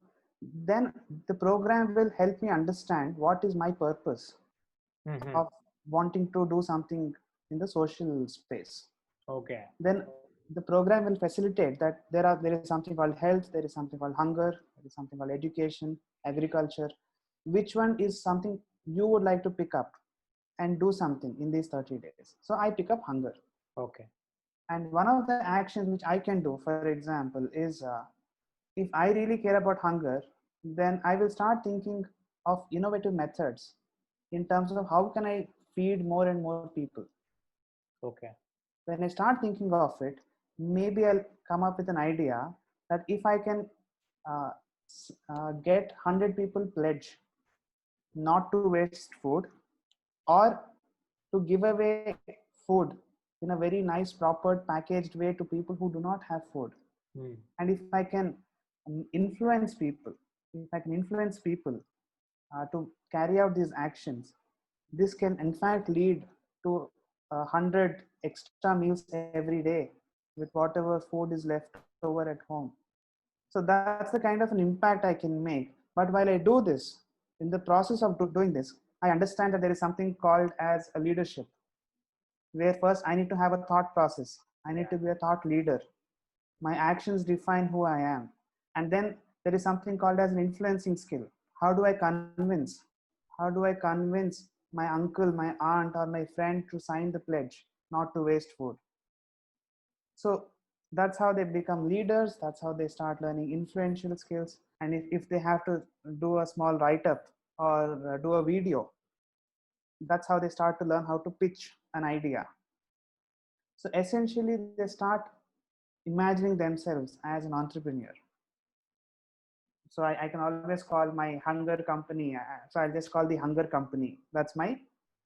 then the program will help me understand what is my purpose Mm-hmm. of wanting to do something in the social space. Okay. Then the program will facilitate that there is something called health, there is something called hunger, there is something called education, agriculture. Which one is something you would like to pick up and do something in these 30 days? So I pick up hunger. Okay. And one of the actions which I can do, for example, is if I really care about hunger, then I will start thinking of innovative methods in terms of how can I feed more and more people. Okay. When I start thinking of it, maybe I'll come up with an idea that if I can uh, get 100 people pledge not to waste food, or to give away food in a very nice, proper, packaged way to people who do not have food. Hmm. And if I can influence people, if I can influence people to carry out these actions. This can in fact lead to 100 extra meals every day with whatever food is left over at home. So that's the kind of an impact I can make. But while I do this, in the process of doing this, I understand that there is something called as a leadership, where first I need to have a thought process. I need to be a thought leader. My actions define who I am. And then there is something called as an influencing skill. How do I convince? How do I convince my uncle, my aunt, or my friend to sign the pledge not to waste food? So that's how they become leaders. That's how they start learning influential skills. And if they have to do a small write up or do a video, that's how they start to learn how to pitch an idea. So essentially, they start imagining themselves as an entrepreneur. So I can always call my hunger company. So I'll just call the hunger company. That's my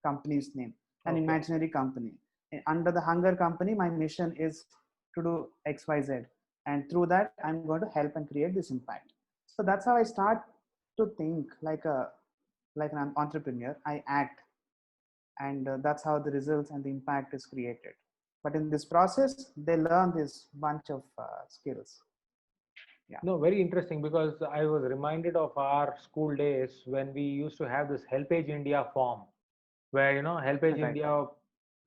company's name, an Okay. imaginary company. Under the hunger company, my mission is to do XYZ. And through that, I'm going to help and create this impact. So that's how I start to think like an entrepreneur. I act, and that's how the results and the impact is created. But in this process, they learn this bunch of skills. Yeah, No, very interesting, because I was reminded of our school days when we used to have this Helpage India form, where Helpage right. India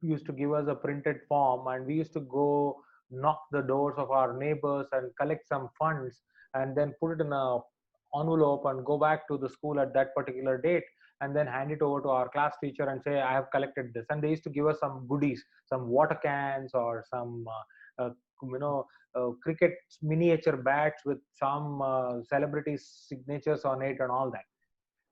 used to give us a printed form, and we used to go knock the doors of our neighbors and collect some funds, and then put it in a envelope and go back to the school at that particular date, and then hand it over to our class teacher and say, I have collected this. And they used to give us some goodies, some water cans, or some you know cricket miniature bats with some celebrities signatures on it and all that.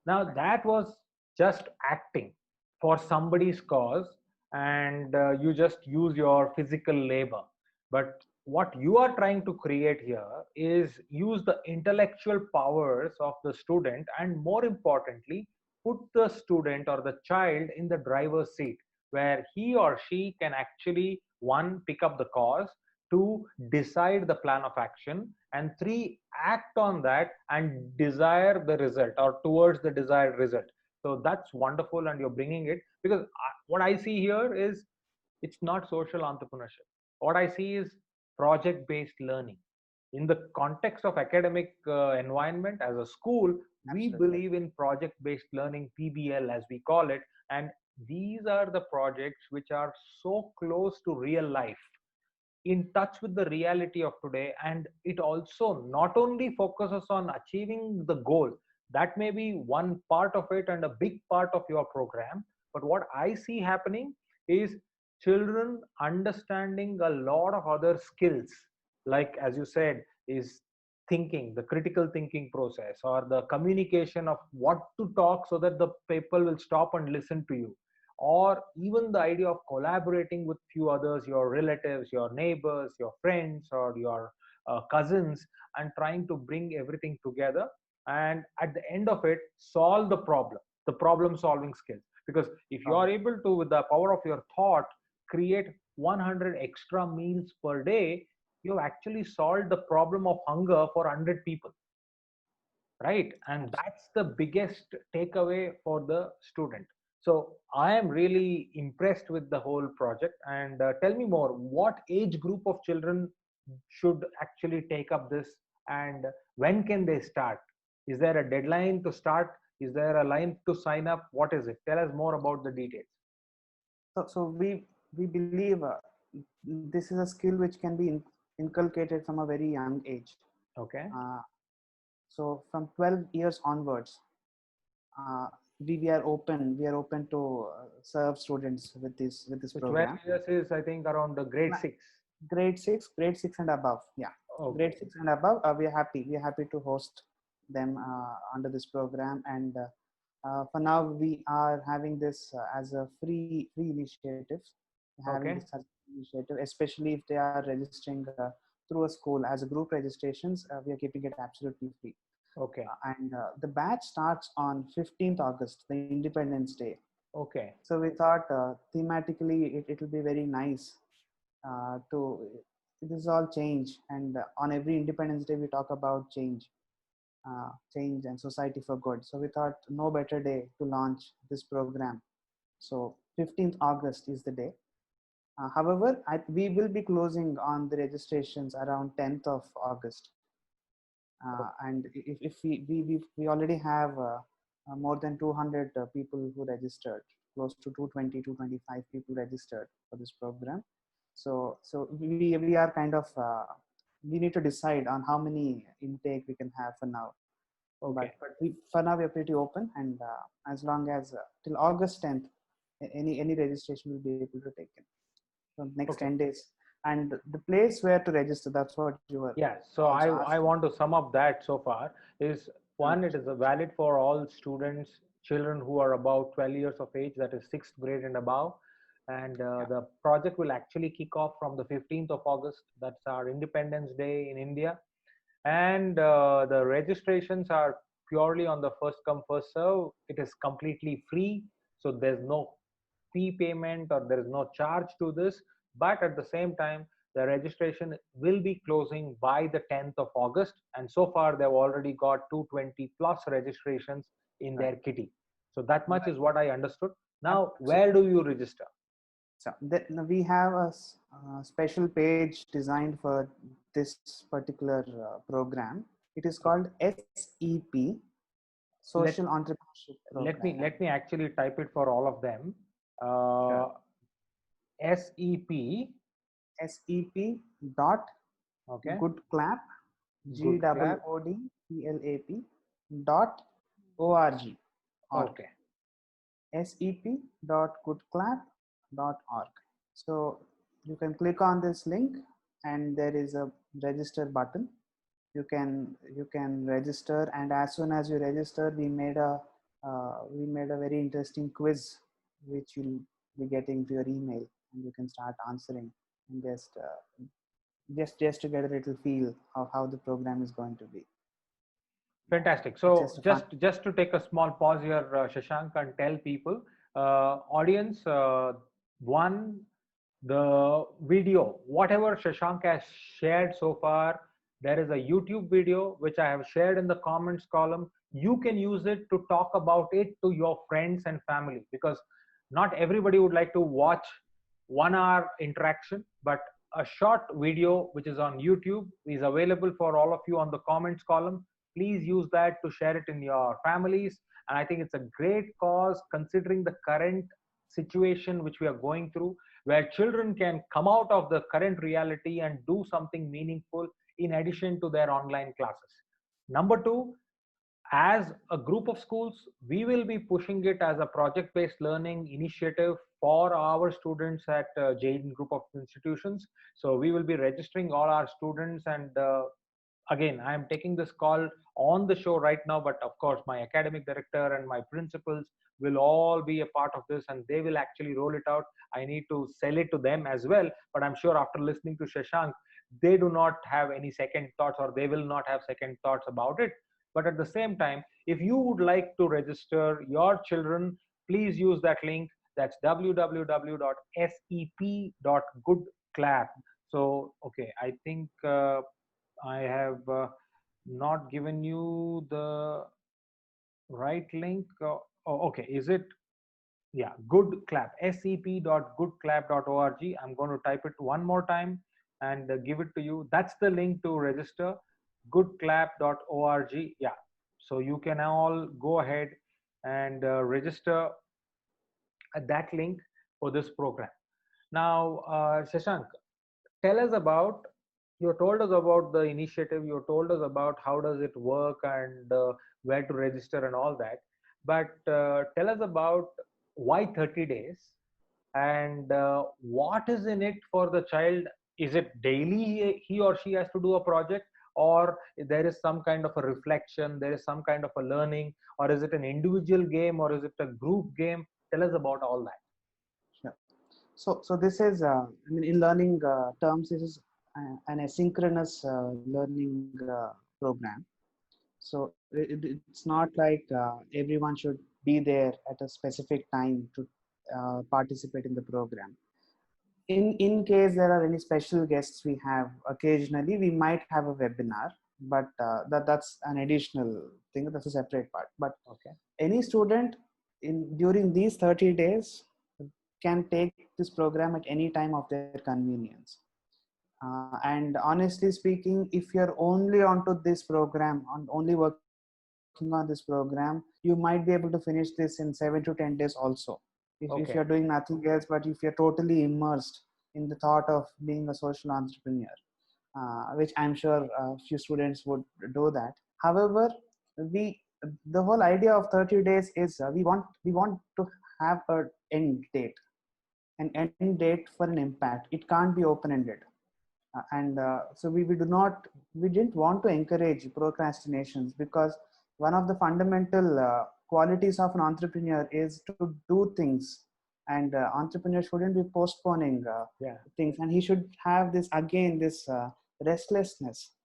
Now that was just acting for somebody's cause, and you just use your physical labor. But what you are trying to create here is use the intellectual powers of the student, and more importantly, put the student or the child in the driver's seat, where he or she can actually, one, pick up the cause, two, decide the plan of action, and three, act on that and desire the result, or towards the desired result. So that's wonderful, and you're bringing it, because what I see here is, it's not social entrepreneurship. What I see is project based learning. In the context of academic environment, as a school, we Absolutely. believe in project based learning, PBL as we call it. And these are the projects which are so close to real life, in touch with the reality of today. And it also not only focuses on achieving the goal, that may be one part of it and a big part of your program, but what I see happening is children understanding a lot of other skills, like as you said, is thinking, the critical thinking process, or the communication of what to talk so that the people will stop and listen to you, or even the idea of collaborating with few others, your relatives, your neighbors, your friends, or your cousins, and trying to bring everything together, and at the end of it, solve the problem solving skills. Because if you are able to, with the power of your thought, create 100 extra meals per day, you have actually solved the problem of hunger for 100 people, right? And that's the biggest takeaway for the student. So I am really impressed with the whole project. And tell me more, what age group of children should actually take up this, and when can they start? Is there a deadline to start? Is there a line to sign up? What is it? Tell us more about the details. So we believe this is a skill which can be inculcated from a very young age. Okay. Uh, so from 12 years onwards, uh, we are open to serve students with this So 12 program. years is, I think, around the grade 6. Grade 6 and above. Yeah, grade Okay. 6 and above. We are happy to host them under this program. And for now, we are having this as a free initiative. We're having this Okay. as an initiative, especially if they are registering through a school as a group registrations. We are keeping it absolutely free. Okay. And the batch starts on 15th August, the Independence Day. Okay. So we thought thematically it will be very nice to this is all change, and on every Independence Day we talk about change. change and society for good. So we thought no better day to launch this program. So 15th August is the day. However, we will be closing on the registrations around 10th of August. And if we already have more than 200 people who registered, close to 220, 225 people registered for this program. So we are kind of, we need to decide on how many intake we can have for now. Okay. But for now we are pretty open, and as long as till August 10th, any registration will be able to take in. So next 10 days. And the place where to register, that's what you were Yeah, so also I asking. want to sum up that so far is one, it is valid for all students, children who are about 12 years of age, that is sixth grade and above. And the project will actually kick off from the 15th of August. That's our Independence Day in India. And the registrations are purely on the first come, first serve. It is completely free. So there's no fee payment or there is no charge to this. But at the same time, the registration will be closing by the 10th of August. And so far, they've already got 220 plus registrations in their kitty. So that much is what I understood. Now, where do you register? So we have a special page designed for this particular program. It is called SEP, Social Entrepreneurship Program. Let me actually type it for all of them. SEP. SEP dot Okay. goodclap, GOODCLAP dot org. Okay. sep.goodclap.org. So you can click on this link, and there is a register button. You can register, and as soon as you register, we made a very interesting quiz, which you'll be getting to your email, and you can start answering, and just to get a little feel of how the program is going to be. Fantastic. So just to take a small pause here, Shashank, and tell people, audience, one, the video, whatever Shashank has shared so far, there is a YouTube video which I have shared in the comments column. You can use it to talk about it to your friends and family, because not everybody would like to watch 1 hour interaction, but a short video which is on YouTube is available for all of you on the comments column. Please use that to share it in your families. And I think it's a great cause considering the current situation which we are going through, where children can come out of the current reality and do something meaningful in addition to their online classes. Number two, as a group of schools, we will be pushing it as a project-based learning initiative for our students at Jain Group of Institutions. So we will be registering all our students, and again, I am taking this call on the show right now, but of course, my academic director and my principals will all be a part of this, and they will actually roll it out. I need to sell it to them as well, but I'm sure after listening to Shashank, they do not have any second thoughts, or they will not have second thoughts about it. But at the same time, if you would like to register your children, please use that link. That's www.sep.goodclap. So, okay, I think I have not given you the right link. Okay, is it? Yeah, good clap, sep.goodclap.org. I'm going to type it one more time and give it to you. That's the link to register, goodclap.org. Yeah, so you can all go ahead and register at that link for this program. Now, Shashank, tell us about, you told us about the initiative, you told us about how does it work and where to register and all that, but tell us about why 30 days and what is in it for the child. Is it daily he or she has to do a project, or there is some kind of a reflection, there is some kind of a learning, or is it an individual game, or is it a group game? Tell us about all that. Sure. So this is, I mean, in learning terms, this is an asynchronous learning program. So it's not like everyone should be there at a specific time to participate in the program. In case there are any special guests we have, occasionally we might have a webinar, but that's an additional thing. That's a separate part. But Okay. any student in during these 30 days can take this program at any time of their convenience. And honestly speaking, if you're only onto this program, on only working on this program, you might be able to finish this in 7 to 10 days also. If you're Okay. doing nothing else, but if you're totally immersed in the thought of being a social entrepreneur, which I'm sure a few students would do that. However, we the whole idea of 30 days is we want to have a end date, an end date for an impact. It can't be open ended. And so we didn't want to encourage procrastinations, because one of the fundamental qualities of an entrepreneur is to do things, and entrepreneur shouldn't be postponing Yeah. things, and he should have this, again, this restlessness.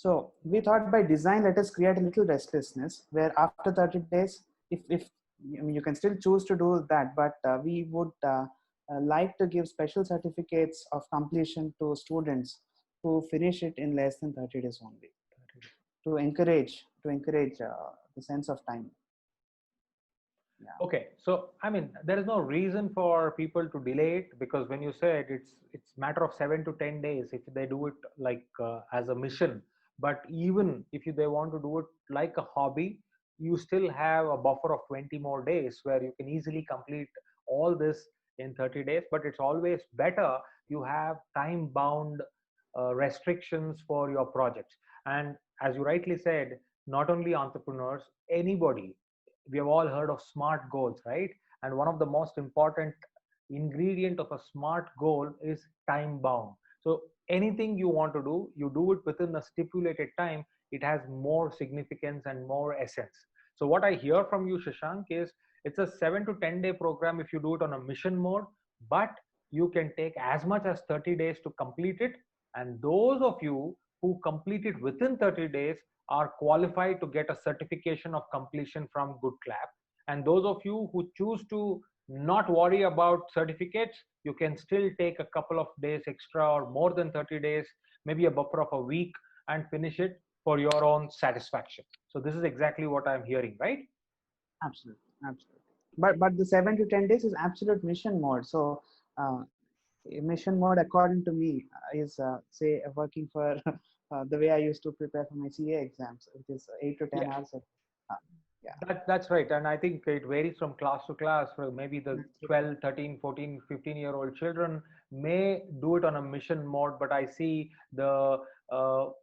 So we thought, by design, let us create a little restlessness, where after 30 days, if I mean, you can still choose to do that, but we would like to give special certificates of completion to students who finish it in less than 30 days only, to encourage the sense of time. Yeah, Okay, so I mean, there is no reason for people to delay it, because when you said it's matter of 7 to 10 days if they do it like as a mission. But even if they want to do it like a hobby, you still have a buffer of 20 more days where you can easily complete all this in 30 days. But it's always better you have time bound restrictions for your projects. And as you rightly said, not only entrepreneurs, anybody, we have all heard of smart goals, right? And one of the most important ingredient of a smart goal is time bound. So anything you want to do, you do it within a stipulated time. It has more significance and more essence. So what I hear from you, Shashank, is it's a 7 to 10 day program if you do it on a mission mode, but you can take as much as 30 days to complete it. And those of you who complete it within 30 days are qualified to get a certification of completion from Good Clap. And those of you who choose to not worry about certificates, you can still take a couple of days extra or more than 30 days, maybe a buffer of a week, and finish it for your own satisfaction. So this is exactly what I'm hearing, right? absolutely, absolutely. But the 7 to 10 days is absolute mission mode. So uh, mission mode, according to me, is say working for the way I used to prepare for my CA exams, which is 8 to 10 Yeah. hours. Uh, yeah, That's right. And I think it varies from class to class. For maybe the absolutely. 12, 13, 14, 15-year-old children may do it on a mission mode, but I see the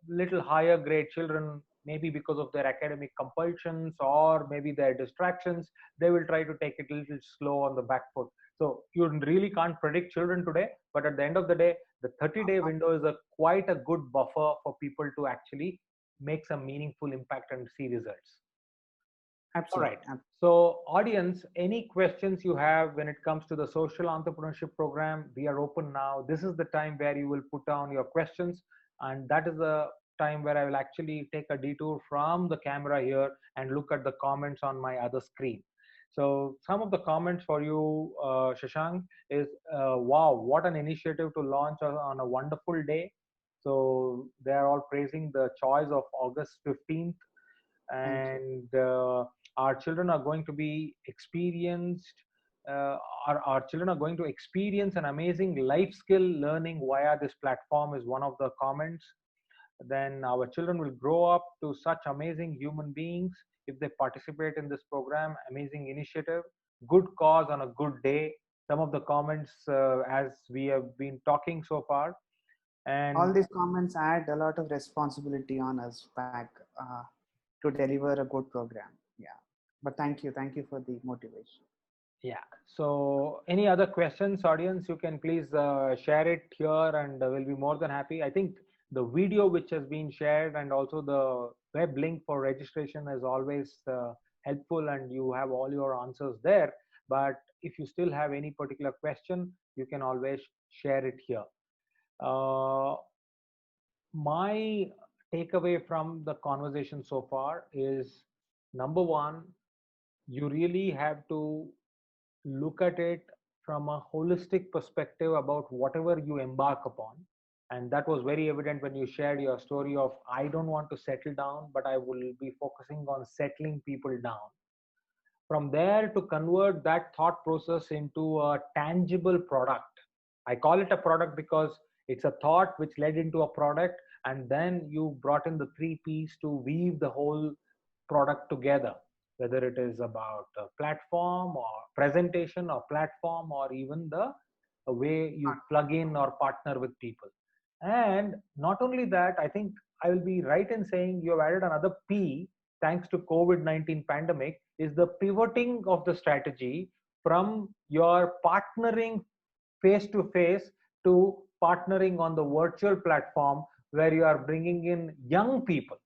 little higher grade children, maybe because of their academic compulsions or maybe their distractions, they will try to take it a little slow on the back foot. So you really can't predict children today, but at the end of the day, the 30-day window is a quite a good buffer for people to actually make some meaningful impact and see results. All Absolutely. right. So, audience, any questions you have when it comes to the social entrepreneurship program, we are open now. This is the time where you will put down your questions, and that is the time where I will actually take a detour from the camera here and look at the comments on my other screen. So, some of the comments for you, Shashank, is wow, what an initiative to launch on a wonderful day. So, they are all praising the choice of August 15th, Thank you. and our children are going to be experienced our children are going to experience an amazing life skill learning via this platform is one of the comments. Then our children will grow up to such amazing human beings if they participate in this program. Amazing initiative, good cause on a good day. Some of the comments as we have been talking so far. All And these comments add a lot of responsibility on us back to deliver a good program. Yeah. But thank you for the motivation. yeah. So, any other questions, audience? You can please share it here, and we'll be more than happy. I think the video which has been shared and also the web link for registration is always helpful, and you have all your answers there. But if you still have any particular question, you can always share it here. Uh, my takeaway from the conversation so far is number one, you really have to look at it from a holistic perspective about whatever you embark upon. And that was very evident when you shared your story of, I don't want to settle down, but I will be focusing on settling people down. From there, to convert that thought process into a tangible product. I call it a product because it's a thought which led into a product, and then you brought in the three P's to weave the whole product together, whether it is about a platform or presentation or platform, or even the way you plug in or partner with people. And not only that, I think I will be right in saying you have added another P, thanks to COVID-19 pandemic, is the pivoting of the strategy from your partnering face to face to partnering on the virtual platform, where you are bringing in young people.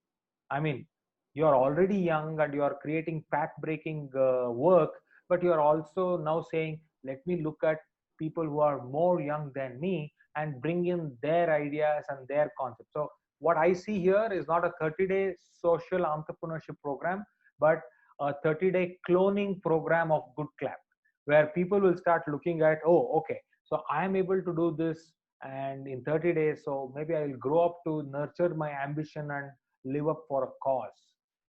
I mean, you are already young and you are creating path breaking work, but you are also now saying, let me look at people who are more young than me and bring in their ideas and their concepts. So what I see here is not a 30-day social entrepreneurship program, but a 30-day cloning program of Good Clap, where people will start looking at, oh, okay, so I am able to do this, and in 30 days, so maybe I will grow up to nurture my ambition and live up for a cause.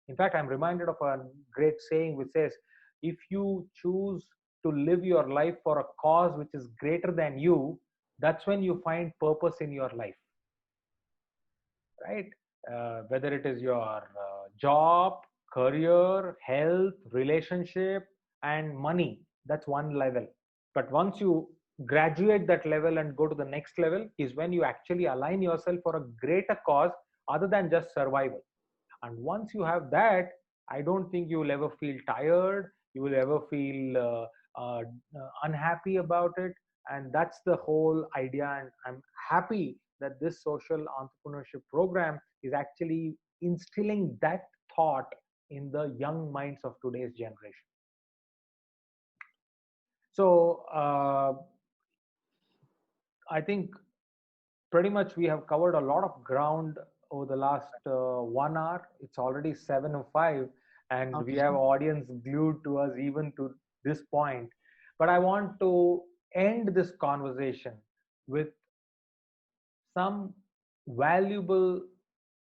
In fact, I'm reminded of a great saying which says, if you choose to live your life for a cause which is greater than you, that's when you find purpose in your life, right? Whether it is your job, career, health, relationship, and money, that's one level. But once you graduate that level and go to the next level, is when you actually align yourself for a greater cause other than just survival. And once you have that, I don't think you will ever feel tired, you will ever feel unhappy about it. And that's the whole idea. And I'm happy that this social entrepreneurship program is actually instilling that thought in the young minds of today's generation. So I think pretty much we have covered a lot of ground over the last 1 hour. It's already 7:05, and we Okay. have audience glued to us even to this point. But I want to end this conversation with some valuable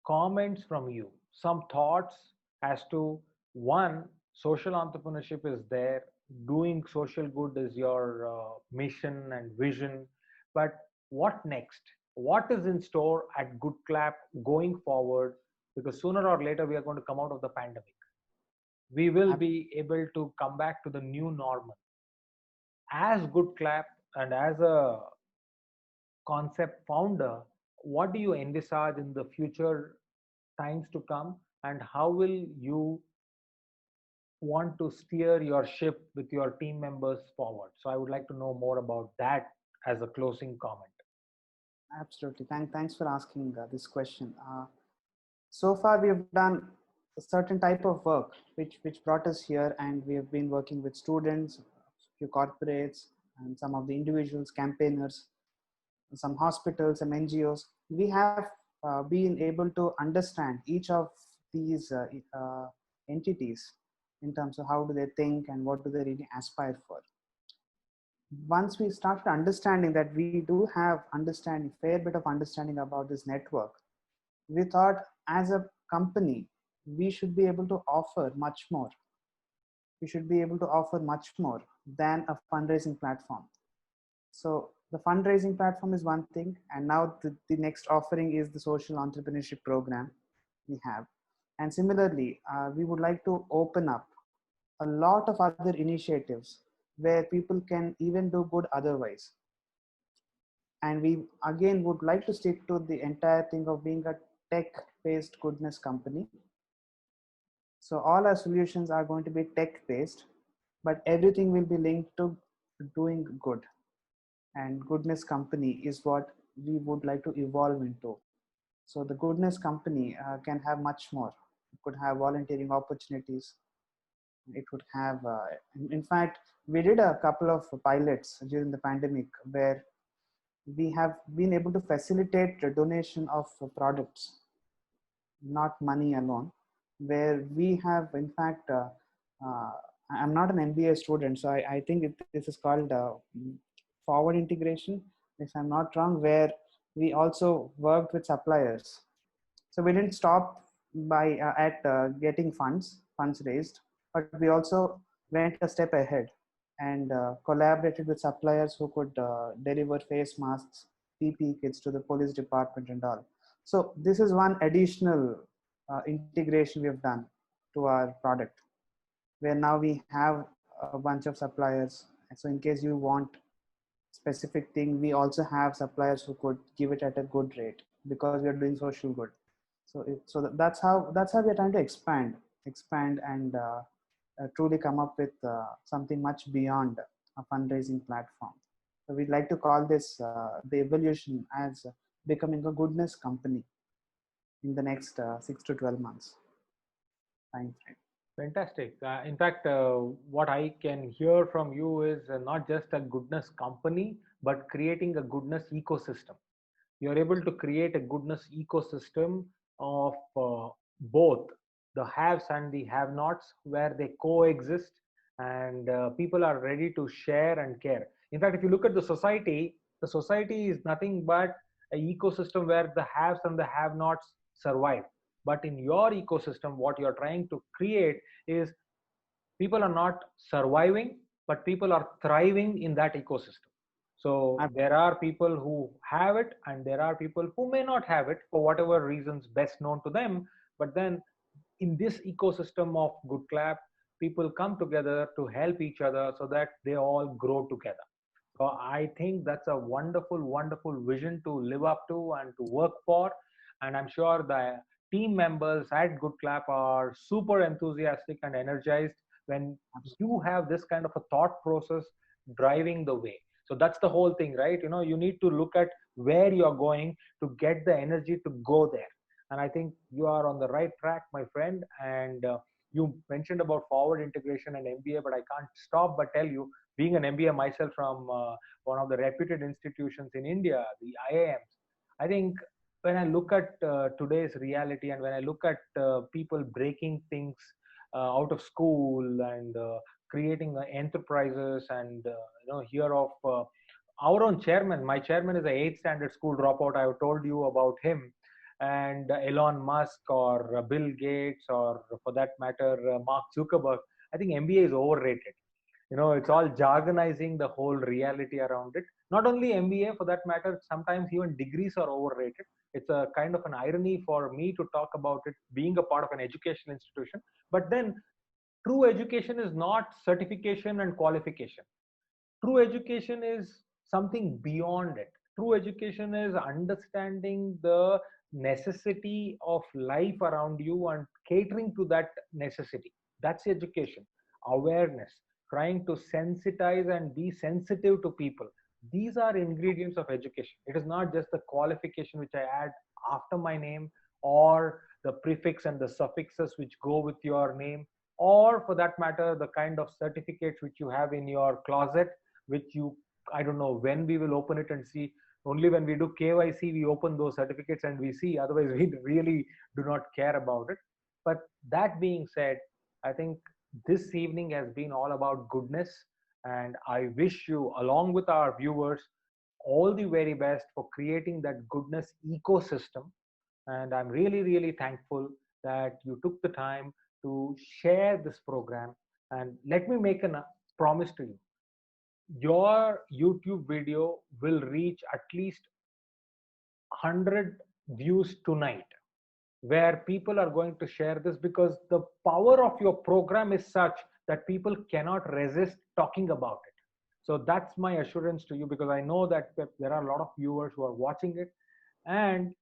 comments from you, some thoughts as to, one, social entrepreneurship is there, doing social good is your mission and vision, but what next? What is in store at Good Clap going forward? Because sooner or later we are going to come out of the pandemic. We will be able to come back to the new normal. As Good Clap and as a concept founder, what do you envisage in the future times to come, and how will you want to steer your ship with your team members forward? So I would like to know more about that as a closing comment. Absolutely. Thanks for asking this question. So far, we have done a certain type of work which brought us here, and we have been working with students, a few corporates, and some of the individuals, campaigners, some hospitals, some NGOs. We have been able to understand each of these entities in terms of how do they think and what do they really aspire for. Once we started understanding that we do have understanding, fair bit of understanding about this network, we thought as a company, we should be able to offer much more. We should be able to offer much more than a fundraising platform. So the fundraising platform is one thing, and now the next offering is the social entrepreneurship program we have. And similarly, we would like to open up a lot of other initiatives where people can even do good otherwise. And we again would like to stick to the entire thing of being a tech-based goodness company. So all our solutions are going to be tech-based, but everything will be linked to doing good. And goodness company is what we would like to evolve into. So the goodness company can have much more. It could have volunteering opportunities. It would have, in fact, we did a couple of pilots during the pandemic where we have been able to facilitate the donation of products, not money alone, where we have, in fact, I'm not an MBA student, so I think this is called forward integration, if I'm not wrong, where we also worked with suppliers. So we didn't stop by at getting funds raised, but we also went a step ahead and collaborated with suppliers who could deliver face masks, PPE kits to the police department and all. So this is one additional integration we have done to our product, where now we have a bunch of suppliers. So in case you want specific thing, we also have suppliers who could give it at a good rate because we are doing social good. So that's how we are trying to expand and truly come up with something much beyond a fundraising platform. So we'd like to call this the evolution as becoming a goodness company in the next 6 to 12 months time frame. Fantastic. In fact, what I can hear from you is not just a goodness company, but creating a goodness ecosystem. You're able to create a goodness ecosystem of both the haves and the have nots, where they coexist, and people are ready to share and care. In fact, if you look at the society is nothing but an ecosystem where the haves and the have nots survive. But in your ecosystem, what you're trying to create is people are not surviving, but people are thriving in that ecosystem. So there are people who have it, and there are people who may not have it for whatever reasons best known to them. But then in this ecosystem of Good Clap, people come together to help each other so that they all grow together. So I think that's a wonderful, wonderful vision to live up to and to work for. And I'm sure the team members at Good Clap are super enthusiastic and energized when you have this kind of a thought process driving the way. So that's the whole thing, right? You need to look at where you're going to get the energy to go there. And I think you are on the right track, my friend. And you mentioned about forward integration and MBA, but I can't stop but tell you, being an MBA myself from one of the reputed institutions in India, the IIMs, I think when I look at today's reality, and when I look at people breaking things out of school and creating enterprises, and hear of our own chairman. My chairman is a 8th standard school dropout. I've told you about him. And Elon Musk, or Bill Gates, or for that matter, Mark Zuckerberg. I think MBA is overrated. It's all jargonizing the whole reality around it. Not only MBA, for that matter, sometimes even degrees are overrated. It's a kind of an irony for me to talk about it being a part of an educational institution. But then true education is not certification and qualification. True education is something beyond it. True education is understanding the necessity of life around you and catering to that necessity. That's education. Awareness, trying to sensitize and be sensitive to people. These are ingredients of education. It is not just the qualification which I add after my name, or the prefix and the suffixes which go with your name, or for that matter, the kind of certificates which you have in your closet, which you, I don't know when we will open it and see. Only when we do KYC we open those certificates and we see, otherwise we really do not care about it. But that being said, I think this evening has been all about goodness, and I wish you, along with our viewers, all the very best for creating that goodness ecosystem. And I'm really, really thankful that you took the time to share this program. And let me make a promise to you: your YouTube video will reach at least 100 views tonight, where people are going to share this, because the power of your program is such that people cannot resist talking about it. So that's my assurance to you, because I know that there are a lot of viewers who are watching it. And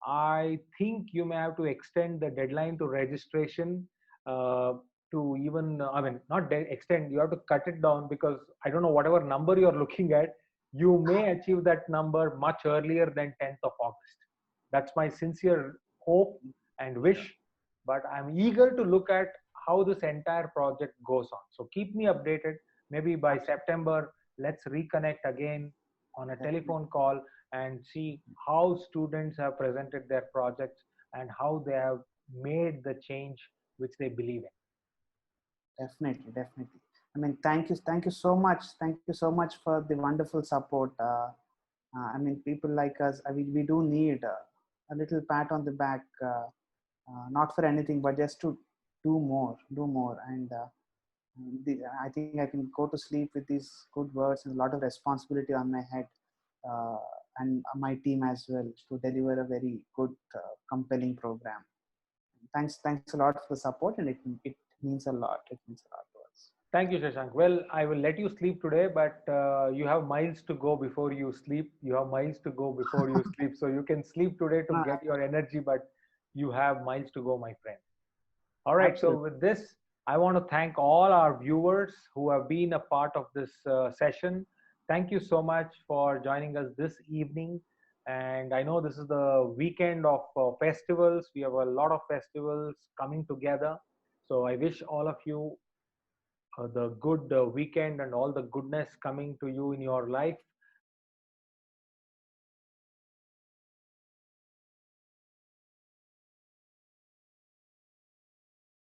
I think you may have to extend the deadline to registration, uh, to even, I mean, not extend, you have to cut it down, because I don't know, whatever number you're looking at, you may achieve that number much earlier than 10th of August. That's my sincere hope and wish. But I'm eager to look at how this entire project goes on. So keep me updated. Maybe by September, let's reconnect again on a telephone call and see how students have presented their projects and how they have made the change which they believe in. Definitely, definitely. I mean, thank you so much. Thank you so much for the wonderful support. I mean, people like us, we do need a little pat on the back, not for anything, but just to do more. And I think I can go to sleep with these good words and a lot of responsibility on my head, uh, and my team as well, to deliver a very good, compelling program. Thanks a lot for the support, and it means a lot. It means a lot to us. Thank you, Shashank. Well, I will let you sleep today, but you have miles to go before you sleep. You have miles to go before you sleep. So you can sleep today to No, get your energy, but you have miles to go, my friend. All right. So absolutely. with this, I want to thank all our viewers who have been a part of this session. Thank you so much for joining us this evening. And I know this is the weekend of festivals. We have a lot of festivals coming together. So I wish all of you the good weekend and all the goodness coming to you in your life.